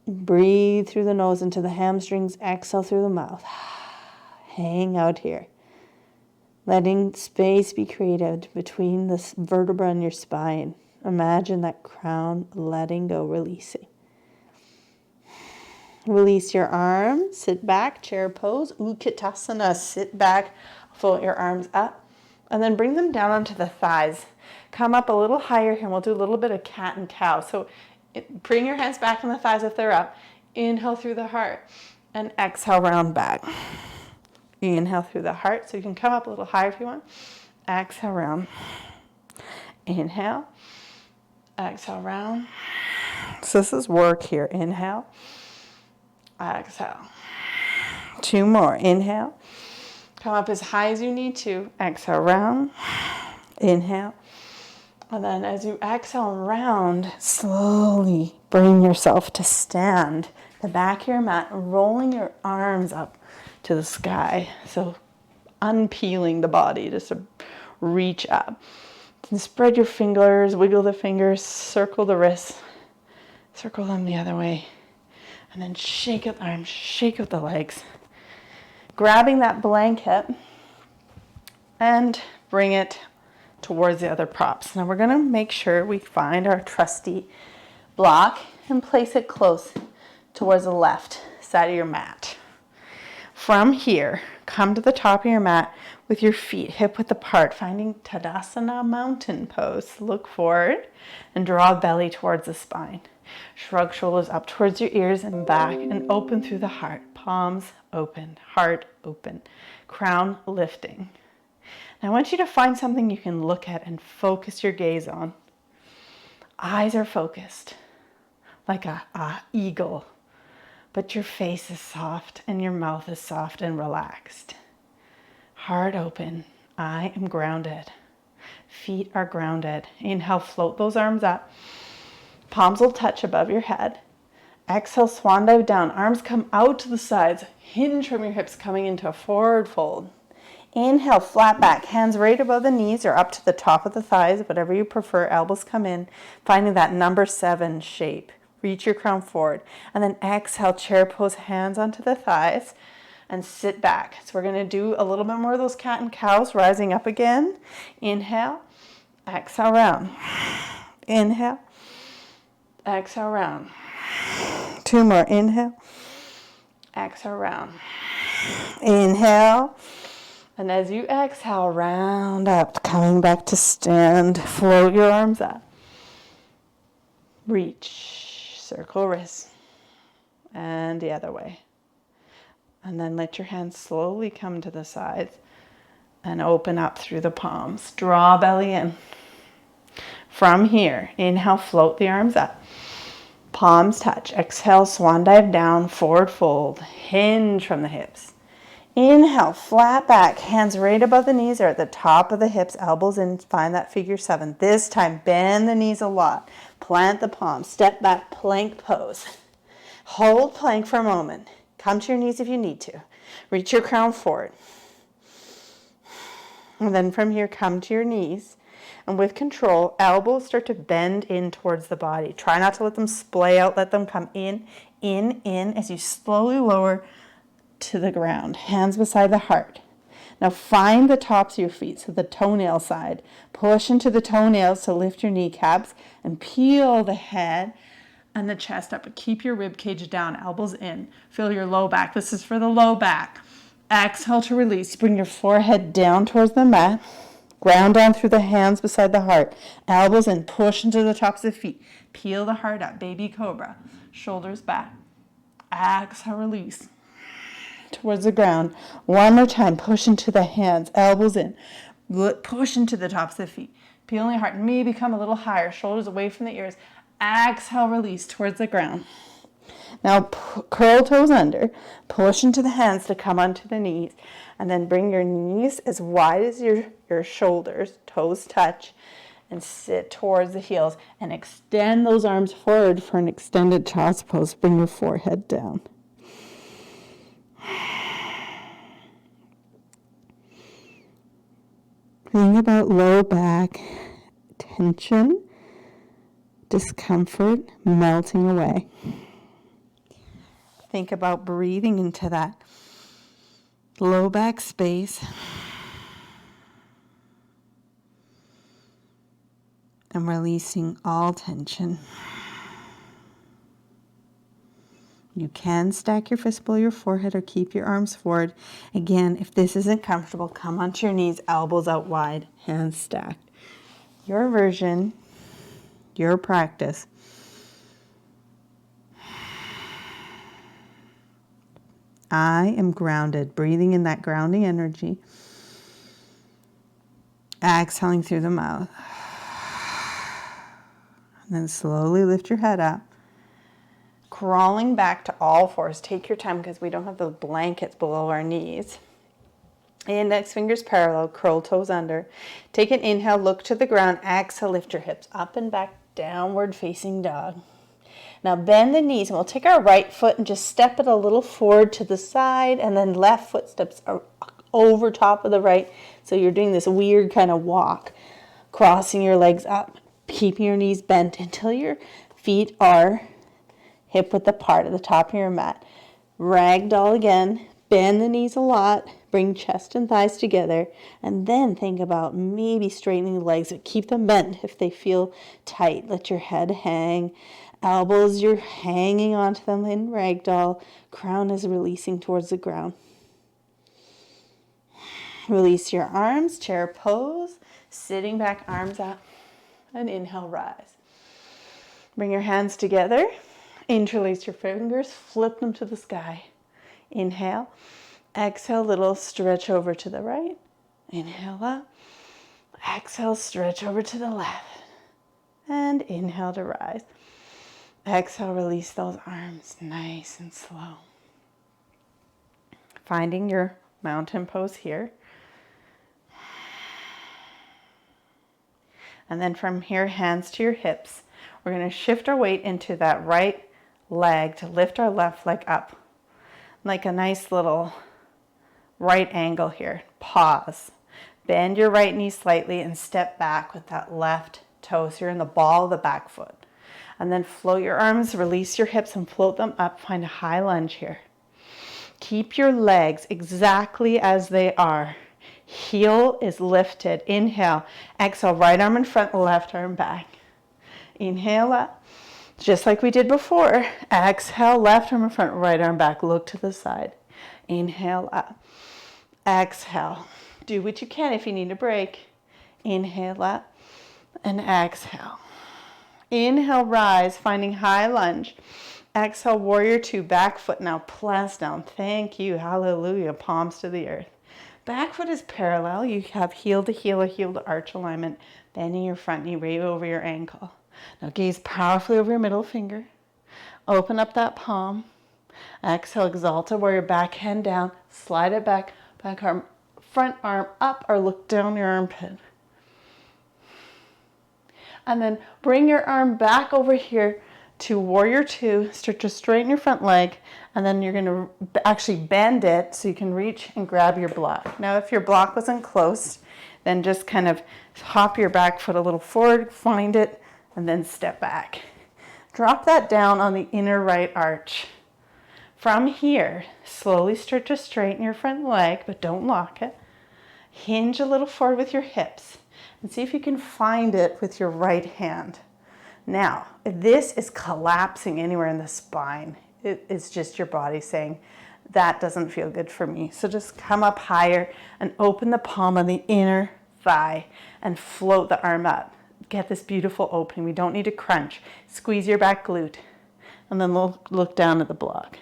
Breathe through the nose into the hamstrings. Exhale through the mouth. Hang out here. Letting space be created between the vertebra and your spine. Imagine that crown letting go, releasing. Release your arms. Sit back, chair pose. Utkatasana. Sit back, float your arms up. And then bring them down onto the thighs. Come up a little higher here, and we'll do a little bit of cat and cow. So bring your hands back on the thighs if they're up. Inhale through the heart. And exhale, round back. Inhale through the heart. So you can come up a little higher if you want. Exhale, round. Inhale. Exhale, round. So this is work here. Inhale. Exhale. 2 more. Inhale. Come up as high as you need to. Exhale, round. Inhale. And then as you exhale and round, slowly bring yourself to stand. The back of your mat, rolling your arms up to the sky. So unpeeling the body, just to reach up. And spread your fingers, wiggle the fingers, circle the wrists, circle them the other way. And then shake out the arms, shake out the legs. Grabbing that blanket and bring it towards the other props. Now we're going to make sure we find our trusty block and place it close towards the left side of your mat. From here, come to the top of your mat with your feet hip width apart, finding Tadasana mountain pose. Look forward and draw belly towards the spine. Shrug shoulders up towards your ears and back and open through the heart. Palms open, heart open, crown lifting. Now I want you to find something you can look at and focus your gaze on. Eyes are focused like a eagle, but your face is soft and your mouth is soft and relaxed. Heart open. I am grounded. Feet are grounded. Inhale, float those arms up. Palms will touch above your head. Exhale, swan dive down. Arms come out to the sides. Hinge from your hips, coming into a forward fold. Inhale, flat back. Hands right above the knees or up to the top of the thighs, whatever you prefer. Elbows come in. Finding that number 7 shape. Reach your crown forward. And then exhale, chair pose, hands onto the thighs. And sit back. So we're going to do a little bit more of those cat and cows, rising up again. Inhale, exhale, round. Inhale, exhale, round. 2 more. Inhale, exhale, round. Inhale. And as you exhale, round up, coming back to stand. Float your arms up. Reach, circle wrists. And the other way. And then let your hands slowly come to the sides and open up through the palms. Draw belly in. From here, inhale, float the arms up. Palms touch. Exhale, swan dive down, forward fold. Hinge from the hips. Inhale, flat back. Hands right above the knees or at the top of the hips. Elbows in. Find that figure 7. This time, bend the knees a lot. Plant the palms. Step back, plank pose. Hold plank for a moment. Come to your knees if you need to. Reach your crown forward. And then from here, come to your knees. And with control, elbows start to bend in towards the body. Try not to let them splay out. Let them come in, as you slowly lower to the ground. Hands beside the heart. Now find the tops of your feet, so the toenail side. Push into the toenails to lift your kneecaps and peel the head and the chest up, but keep your rib cage down, elbows in. Feel your low back. This is for the low back. Exhale to release. Bring your forehead down towards the mat. Ground down through the hands beside the heart. Elbows in. Push into the tops of the feet. Peel the heart up. Baby cobra. Shoulders back. Exhale, release. Towards the ground. One more time. Push into the hands. Elbows in. Push into the tops of the feet. Peel your heart. Maybe come a little higher. Shoulders away from the ears. Exhale, release towards the ground. Now curl toes under. Push into the hands to come onto the knees. And then bring your knees as wide as your shoulders. Toes touch. And sit towards the heels. And extend those arms forward for an extended child's pose. Bring your forehead down. Think about low back tension, discomfort melting away. Think about breathing into that low back space. And releasing all tension. You can stack your fist below your forehead or keep your arms forward. Again, if this isn't comfortable, come onto your knees, elbows out wide, hands stacked. Your version, your practice. I am grounded, breathing in that grounding energy. Exhaling through the mouth. And then slowly lift your head up. Crawling back to all fours. Take your time because we don't have the blankets below our knees. Index fingers parallel, curl toes under. Take an inhale, look to the ground. Exhale, lift your hips up and back, downward facing dog. Now bend the knees and we'll take our right foot and just step it a little forward to the side, and then left foot steps over top of the right. So you're doing this weird kind of walk, crossing your legs up, keeping your knees bent until your feet are hip width apart at the top of your mat. Ragdoll again. Bend the knees a lot. Bring chest and thighs together. And then think about maybe straightening the legs, but keep them bent if they feel tight. Let your head hang. Elbows, you're hanging onto them in ragdoll. Crown is releasing towards the ground. Release your arms, chair pose. Sitting back, arms up. And inhale, rise. Bring your hands together. Interlace your fingers, flip them to the sky. Inhale. Exhale, little stretch over to the right. Inhale up. Exhale, stretch over to the left. And inhale to rise. Exhale, release those arms nice and slow. Finding your mountain pose here. And then from here, hands to your hips. We're going to shift our weight into that right leg to lift our left leg up. Like a nice little right angle here. Pause. Bend your right knee slightly and step back with that left toe. So you're in the ball of the back foot. And then float your arms, release your hips and float them up. Find a high lunge here. Keep your legs exactly as they are. Heel is lifted. Inhale. Exhale, right arm in front, left arm back. Inhale up. Just like we did before. Exhale, left arm in front, right arm back. Look to the side. Inhale up. Exhale. Do what you can if you need a break. Inhale up and exhale. Inhale, rise, finding high lunge. Exhale, warrior two, back foot now, plants down. Thank you, hallelujah, palms to the earth. Back foot is parallel. You have heel to heel or heel to arch alignment, bending your front knee right over your ankle. Now gaze powerfully over your middle finger. Open up that palm. Exhale, exalted warrior, back hand down. Slide it back, back arm, front arm up, or look down your armpit. And then bring your arm back over here to warrior two. Start to straighten your front leg. And then you're going to actually bend it so you can reach and grab your block. Now, if your block wasn't close, then just kind of hop your back foot a little forward, find it, and then step back. Drop that down on the inner right arch. From here, slowly start to straighten your front leg, but don't lock it. Hinge a little forward with your hips and see if you can find it with your right hand. Now, if this is collapsing anywhere in the spine, it's just your body saying, that doesn't feel good for me. So just come up higher and open the palm of the inner thigh and float the arm up. Get this beautiful opening. We don't need to crunch. Squeeze your back glute and then look down at the block.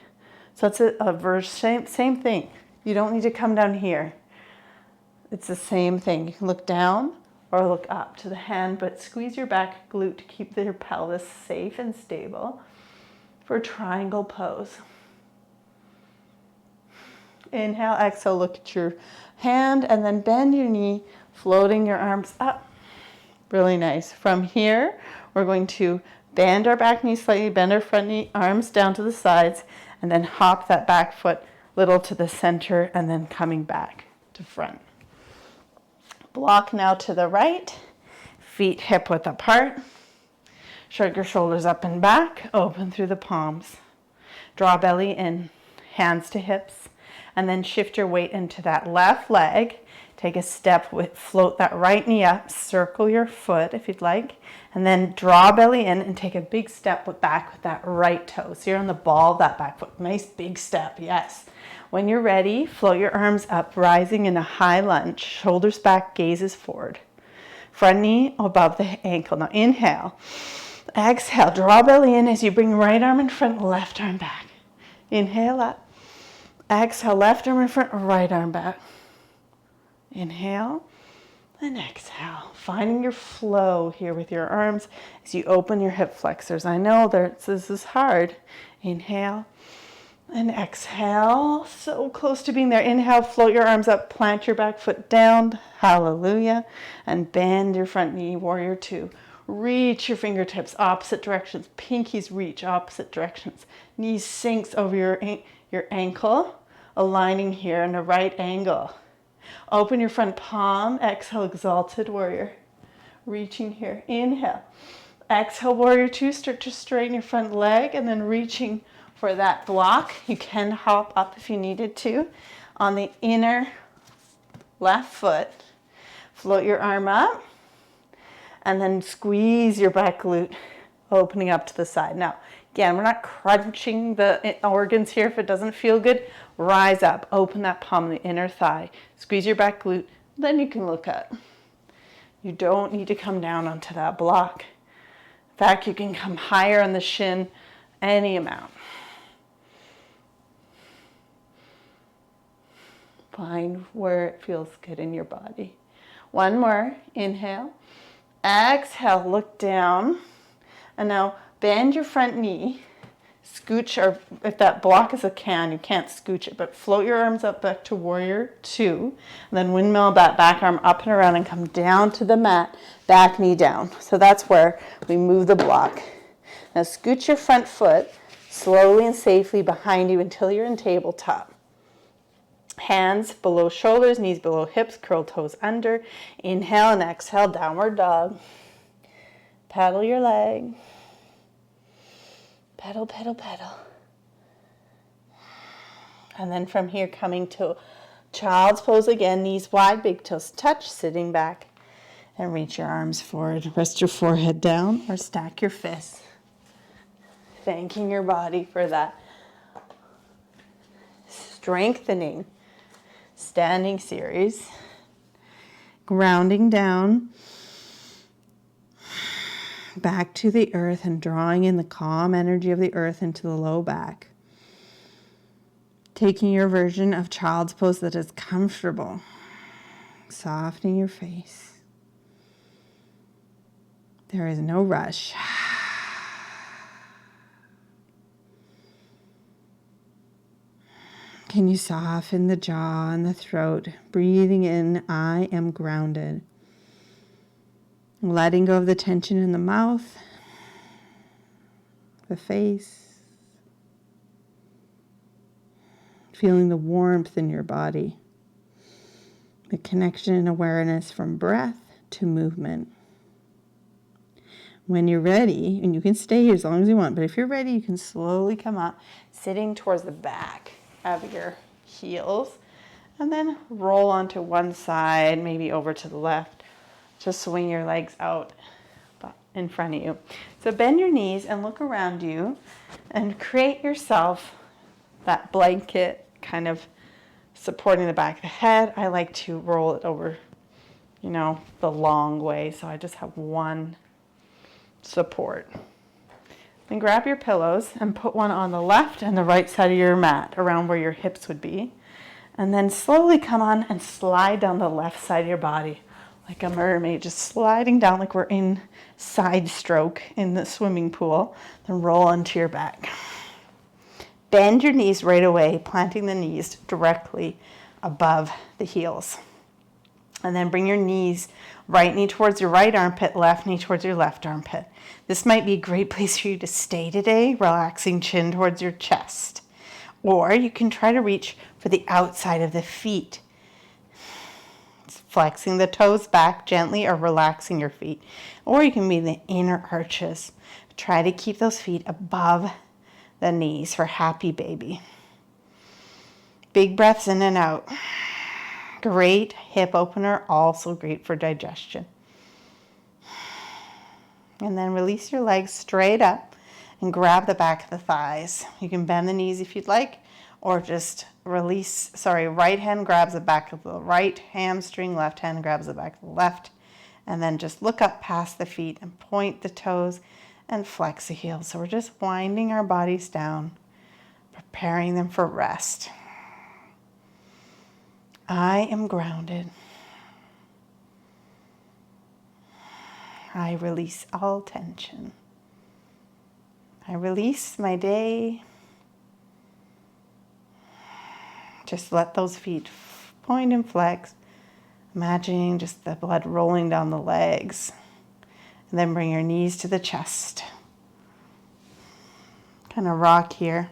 So it's a version, same thing. You don't need to come down here. It's the same thing. You can look down or look up to the hand, but squeeze your back glute to keep your pelvis safe and stable for triangle pose. Inhale, exhale, look at your hand and then bend your knee, floating your arms up. Really nice. From here, we're going to bend our back knee slightly, bend our front knee, arms down to the sides, and then hop that back foot little to the center and then coming back to front. Block now to the right, feet hip width apart. Shrug your shoulders up and back, open through the palms. Draw belly in, hands to hips, and then shift your weight into that left leg. Take a step, float that right knee up, circle your foot if you'd like, and then draw belly in and take a big step back with that right toe. So you're on the ball of that back foot. Nice big step, yes. When you're ready, float your arms up, rising in a high lunge, shoulders back, gazes forward. Front knee above the ankle. Now inhale, exhale, draw belly in as you bring right arm in front, left arm back. Inhale up, exhale, left arm in front, right arm back. Inhale and exhale, finding your flow here with your arms as you open your hip flexors. I know this is hard. Inhale and exhale, so close to being there. Inhale, float your arms up, plant your back foot down, hallelujah, and bend your front knee, warrior two. Reach your fingertips opposite directions, pinkies reach opposite directions. Knees sinks over your ankle, aligning here in a right angle. Open your front palm, exhale, exalted warrior. Reaching here, inhale. Exhale, warrior two, start to straighten your front leg and then reaching for that block. You can hop up if you needed to on the inner left foot. Float your arm up and then squeeze your back glute, opening up to the side. Now, again, we're not crunching the organs here. If it doesn't feel good, rise up, open that palm, the inner thigh, squeeze your back glute, then you can look up. You don't need to come down onto that block. In fact, you can come higher on the shin, any amount. Find where it feels good in your body. One more, inhale, exhale, look down, and now bend your front knee, scooch, or if that block is a can, you can't scooch it, but float your arms up back to warrior two, and then windmill that back arm up and around and come down to the mat, back knee down. So that's where we move the block. Now scooch your front foot slowly and safely behind you until you're in tabletop. Hands below shoulders, knees below hips, curl toes under. Inhale and exhale, downward dog. Paddle your leg. Pedal, pedal, pedal. And then from here, coming to child's pose again, knees wide, big toes touch, sitting back, and reach your arms forward. Rest your forehead down or stack your fists. Thanking your body for that strengthening standing series. Grounding down back to the earth and drawing in the calm energy of the earth into the low back. Taking your version of child's pose that is comfortable. Softening your face. There is no rush. Can you soften the jaw and the throat? Breathing in, I am grounded. Letting go of the tension in the mouth, the face. Feeling the warmth in your body. The connection and awareness from breath to movement. When you're ready, and you can stay here as long as you want, but if you're ready, you can slowly come up, sitting towards the back of your heels, and then roll onto one side, maybe over to the left. Just swing your legs out in front of you. So bend your knees and look around you and create yourself that blanket kind of supporting the back of the head. I like to roll it over, the long way, so I just have one support. Then grab your pillows and put one on the left and the right side of your mat, around where your hips would be. And then slowly come on and slide down the left side of your body like a mermaid, just sliding down like we're in side stroke in the swimming pool. Then roll onto your back. Bend your knees right away, planting the knees directly above the heels. And then bring your knees, right knee towards your right armpit, left knee towards your left armpit. This might be a great place for you to stay today, relaxing chin towards your chest. Or you can try to reach for the outside of the feet. Flexing the toes back gently or relaxing your feet. Or you can be in the inner arches. Try to keep those feet above the knees for happy baby. Big breaths in and out. Great hip opener, also great for digestion. And then release your legs straight up and grab the back of the thighs. You can bend the knees if you'd like, or just release, right hand grabs the back of the right hamstring, left hand grabs the back of the left, and then just look up past the feet and point the toes and flex the heels. So we're just winding our bodies down, preparing them for rest. I am grounded. I release all tension. I release my day. Just let those feet point and flex. Imagining just the blood rolling down the legs. And then bring your knees to the chest. Kind of rock here.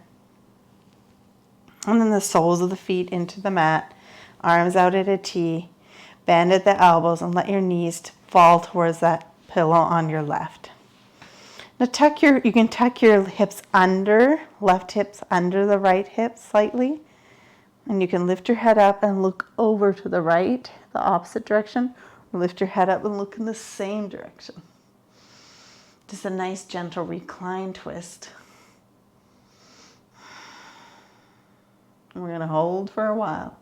And then the soles of the feet into the mat. Arms out at a T. Bend at the elbows and let your knees fall towards that pillow on your left. Now you can tuck your hips under, left hips under the right hip slightly. And you can lift your head up and look over to the right, the opposite direction. Or lift your head up and look in the same direction. Just a nice gentle recline twist. And we're going to hold for a while.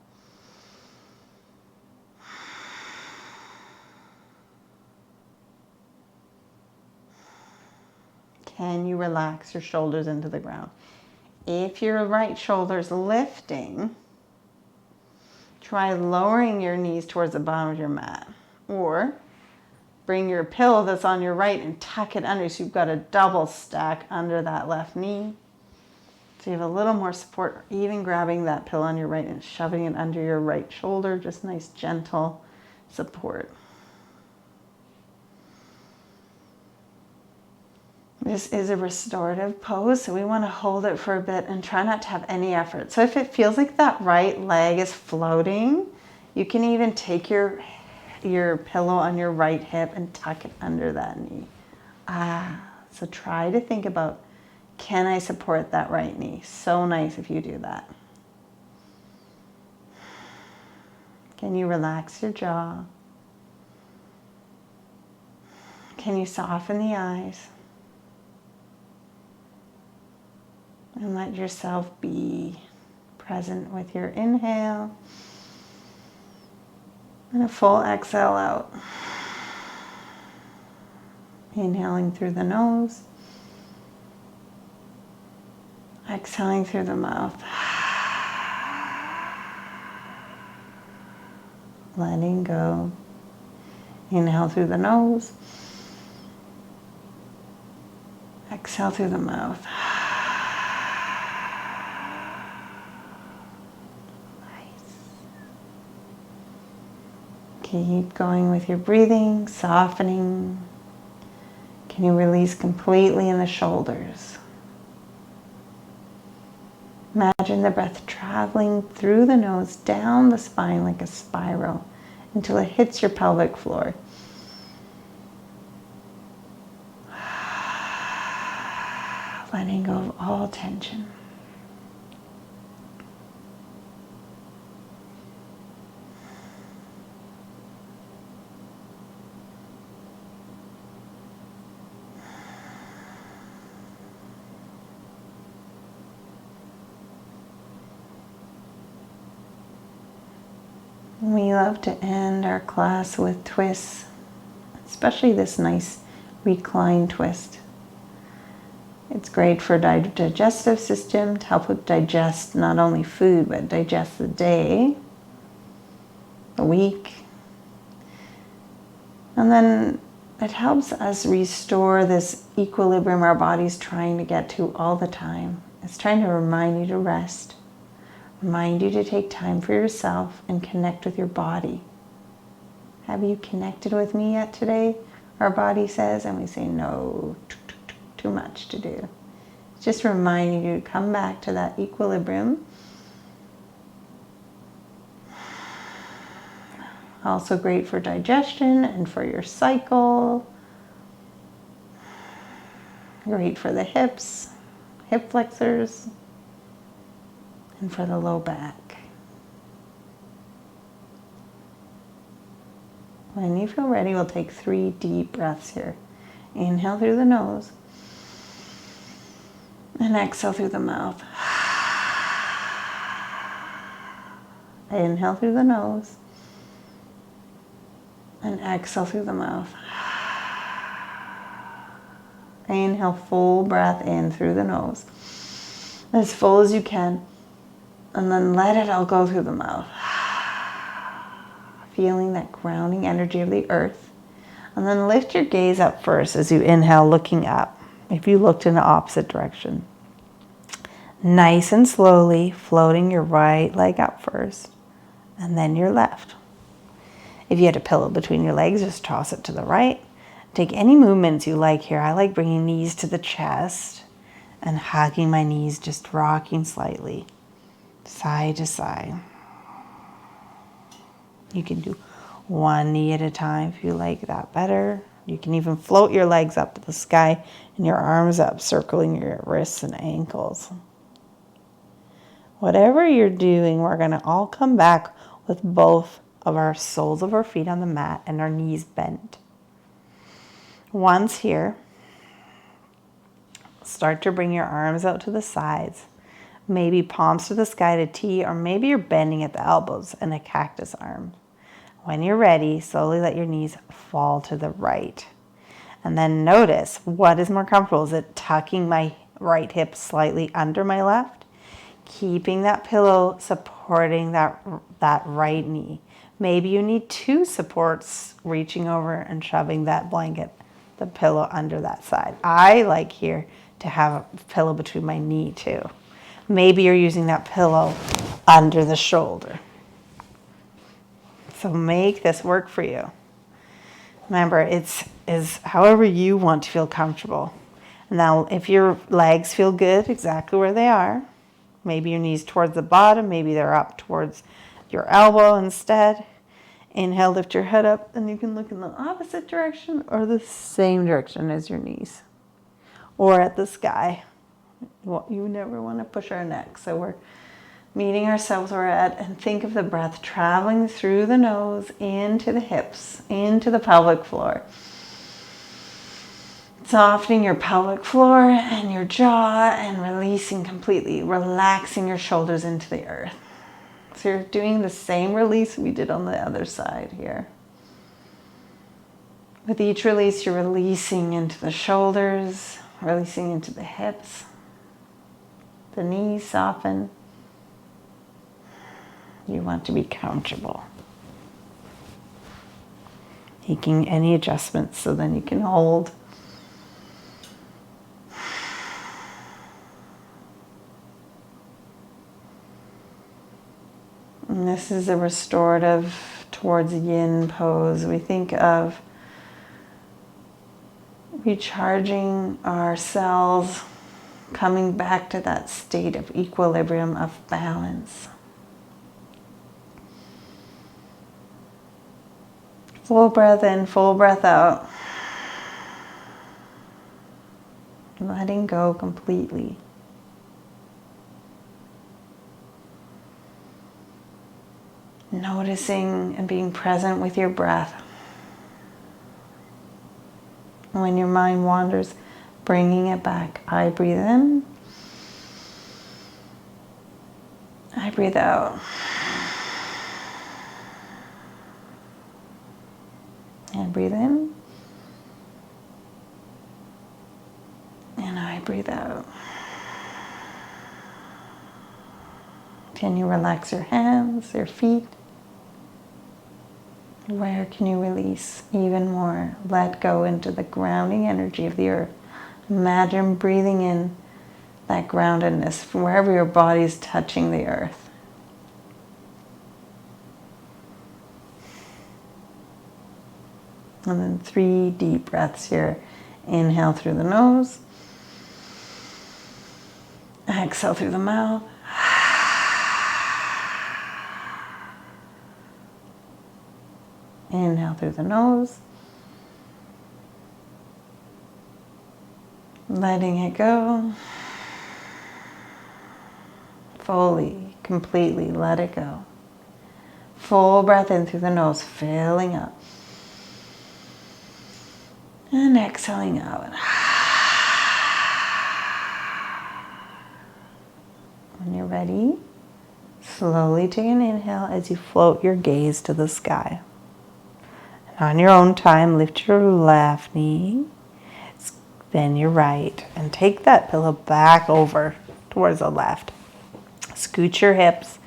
Can you relax your shoulders into the ground? If your right shoulder is lifting, try lowering your knees towards the bottom of your mat. Or bring your pillow that's on your right and tuck it under so you've got a double stack under that left knee. So you have a little more support, or even grabbing that pillow on your right and shoving it under your right shoulder. Just nice, gentle support. This is a restorative pose, so we want to hold it for a bit and try not to have any effort. So if it feels like that right leg is floating, you can even take your pillow on your right hip and tuck it under that knee. So try to think about, can I support that right knee? So nice if you do that. Can you relax your jaw? Can you soften the eyes? And let yourself be present with your inhale and a full exhale out. Inhaling through the nose, exhaling through the mouth. Letting go. Inhale through the nose, exhale through the mouth. Keep going with your breathing, softening. Can you release completely in the shoulders? Imagine the breath traveling through the nose, down the spine like a spiral until it hits your pelvic floor. Letting go of all tension. We love to end our class with twists, especially this nice recline twist. It's great for digestive system to help it digest not only food, but digest the day, the week. And then it helps us restore this equilibrium our body's trying to get to all the time. It's trying to remind you to rest. Remind you to take time for yourself and connect with your body. Have you connected with me yet today? Our body says, and we say, no, too much to do. It's just reminding you to come back to that equilibrium. Also great for digestion and for your cycle. Great for the hips. hip flexors and for the low back. When you feel ready, we'll take 3 deep breaths here. Inhale through the nose and exhale through the mouth. Inhale through the nose and exhale through the mouth. Inhale, full breath in through the nose, as full as you can, and then let it all go through the mouth. Feeling that grounding energy of the earth. And then lift your gaze up first as you inhale, looking up. If you looked in the opposite direction. Nice and slowly floating your right leg up first, and then your left. If you had a pillow between your legs, just toss it to the right. Take any movements you like here. I like bringing knees to the chest and hugging my knees, just rocking slightly, side to side. You can do one knee at a time if you like that better. You can even float your legs up to the sky and your arms up, circling your wrists and ankles. Whatever you're doing, we're going to all come back with both of our soles of our feet on the mat and our knees bent. Once here, start to bring your arms out to the sides. Maybe palms to the sky to T, or maybe you're bending at the elbows in a cactus arm. When you're ready, slowly let your knees fall to the right. And then notice, what is more comfortable? Is it tucking my right hip slightly under my left? Keeping that pillow supporting that right knee. Maybe you need 2 supports, reaching over and shoving that blanket, the pillow under that side. I like here to have a pillow between my knee too. Maybe you're using that pillow under the shoulder. So make this work for you. Remember, it's however you want to feel comfortable. Now, if your legs feel good exactly where they are, maybe your knees towards the bottom, maybe they're up towards your elbow instead. Inhale, lift your head up, and you can look in the opposite direction or the same direction as your knees, or at the sky. You never want to push our neck, so we're meeting ourselves where we're at, and think of the breath traveling through the nose, into the hips, into the pelvic floor. Softening your pelvic floor and your jaw and releasing completely, relaxing your shoulders into the earth. So you're doing the same release we did on the other side here. With each release, you're releasing into the shoulders, releasing into the hips. The knees soften. You want to be comfortable. Making any adjustments so then you can hold. And this is a restorative towards yin pose. We think of recharging our cells, coming back to that state of equilibrium, of balance. Full breath in, full breath out. Letting go completely. Noticing and being present with your breath. When your mind wanders, bringing it back. I breathe in. I breathe out. And breathe in. And I breathe out. Can you relax your hands, your feet? Where can you release even more? Let go into the grounding energy of the earth. Imagine breathing in that groundedness from wherever your body is touching the earth. And then 3 deep breaths here. Inhale through the nose. Exhale through the mouth. Inhale through the nose. Letting it go. fully, completely let it go. Full breath in through the nose, filling up. And exhaling out. When you're ready, slowly take an inhale as you float your gaze to the sky. And on your own time, lift your left knee, then your right, and take that pillow back over towards the left. Scoot your hips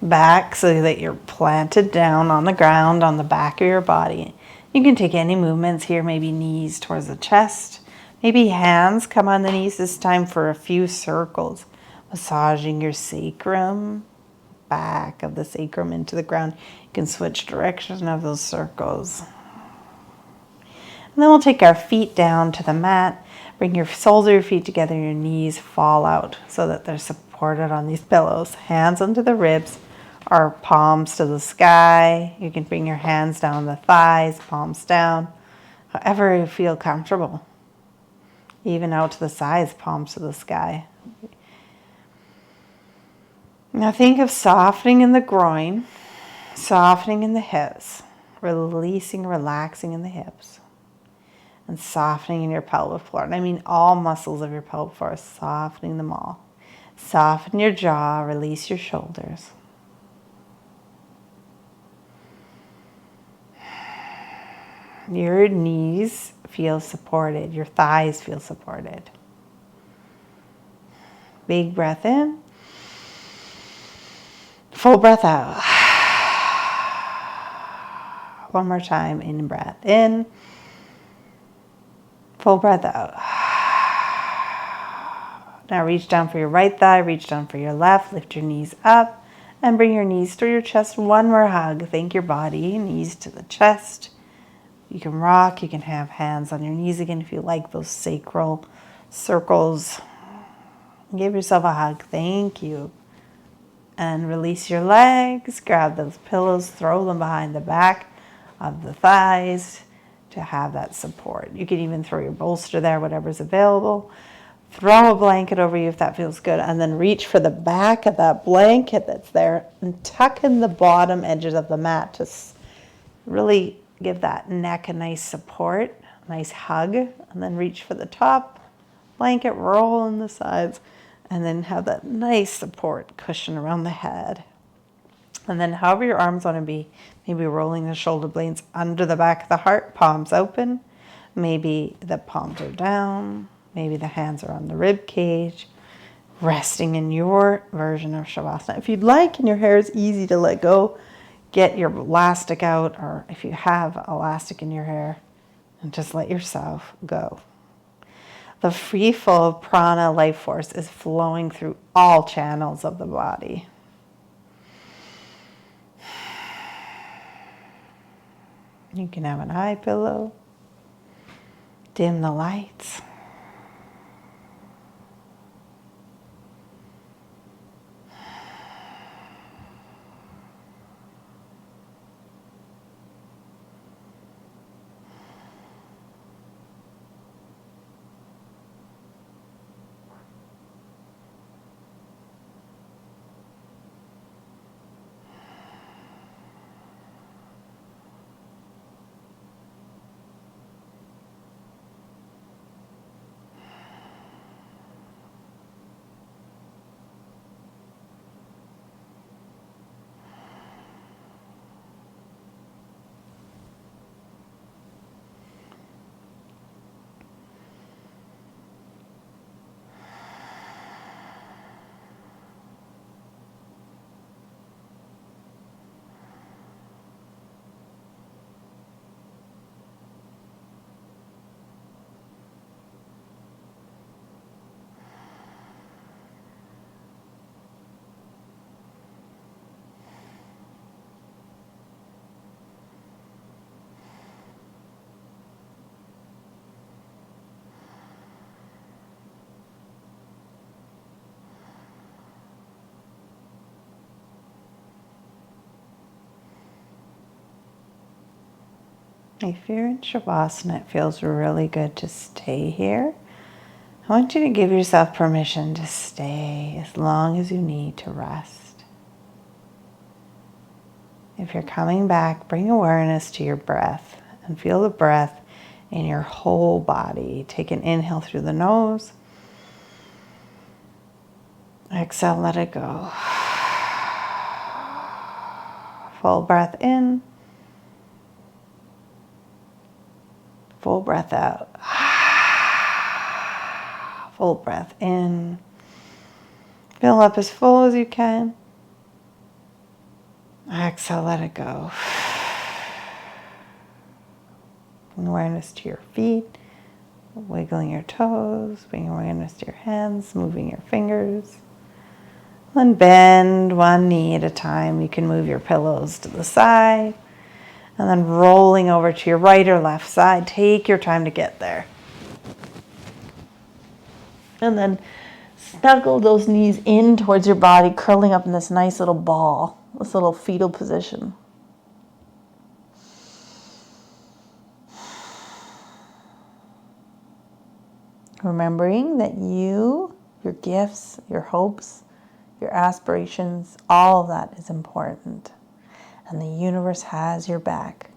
back so that you're planted down on the ground on the back of your body. You can take any movements here, maybe knees towards the chest, maybe hands come on the knees this time for a few circles, massaging your sacrum, back of the sacrum into the ground. You can switch direction of those circles. And then we'll take our feet down to the mat, bring your soles of your feet together, your knees fall out so that they're supported on these pillows. Hands under the ribs, or palms to the sky. You can bring your hands down the thighs, palms down, however you feel comfortable. Even out to the sides, palms to the sky. Now think of softening in the groin, softening in the hips, releasing, relaxing in the hips, and softening in your pelvic floor. And I mean all muscles of your pelvic floor, softening them all. Soften your jaw, release your shoulders. Your knees feel supported, your thighs feel supported. Big breath in. Full breath out. One more time, in breath in. Full breath out. Now reach down for your right thigh, reach down for your left, lift your knees up, and bring your knees through your chest. One more hug. Thank your body, knees to the chest. You can rock, you can have hands on your knees again if you like those sacral circles. Give yourself a hug. Thank you. And release your legs. Grab those pillows, throw them behind the back of the thighs to have that support. You can even throw your bolster there, whatever's available. Throw a blanket over you if that feels good. And then reach for the back of that blanket that's there and tuck in the bottom edges of the mat to really give that neck a nice support, a nice hug, and then reach for the top blanket, roll in the sides, and then have that nice support cushion around the head. And then however your arms want to be, maybe rolling the shoulder blades under the back of the heart, palms open, maybe the palms are down, maybe the hands are on the rib cage, resting in your version of Shavasana. If you'd like and your hair is easy to let go, get your elastic out, or if you have elastic in your hair, and just let yourself go. The free flow of prana life force is flowing through all channels of the body. You can have an eye pillow, dim the lights. If you're in Shavasana, it feels really good to stay here I want you to give yourself permission to stay as long as you need to rest. If you're coming back, bring awareness to your breath and feel the breath in your whole body. Take an inhale through the nose. Exhale, let it go. Full breath in. Full breath out. Full breath in. Fill up as full as you can. Exhale, let it go. Awareness to your feet, wiggling your toes, bring awareness to your hands, moving your fingers. Then bend one knee at a time. You can move your pillows to the side. And then rolling over to your right or left side. Take your time to get there. And then snuggle those knees in towards your body, curling up in this nice little ball, this little fetal position. Remembering that you, your gifts, your hopes, your aspirations, all of that is important. And the universe has your back.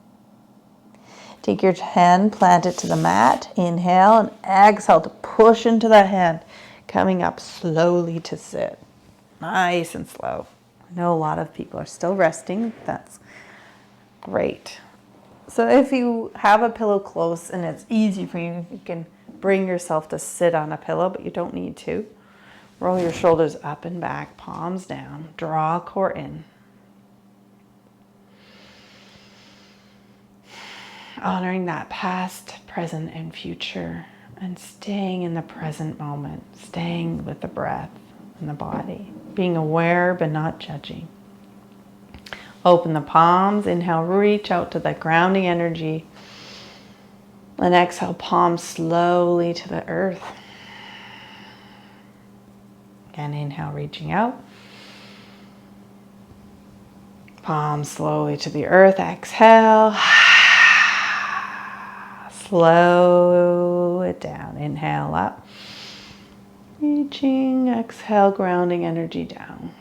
Take your hand, plant it to the mat. Inhale and exhale to push into that hand. Coming up slowly to sit. Nice and slow. I know a lot of people are still resting. That's great. So if you have a pillow close and it's easy for you, you can bring yourself to sit on a pillow, but you don't need to. Roll your shoulders up and back, palms down. Draw core in. Honoring that past, present, and future, and staying in the present moment, staying with the breath and the body, being aware but not judging. Open the palms, inhale, reach out to that grounding energy, and exhale, palms slowly to the earth. Again, inhale, reaching out. Palms slowly to the earth, exhale. Slow it down. Inhale up. Reaching, exhale, grounding energy down.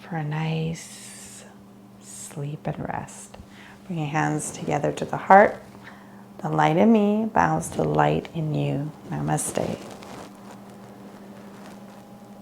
For a nice sleep and rest. Bring your hands together to the heart. The light in me bows to the light in you. Namaste.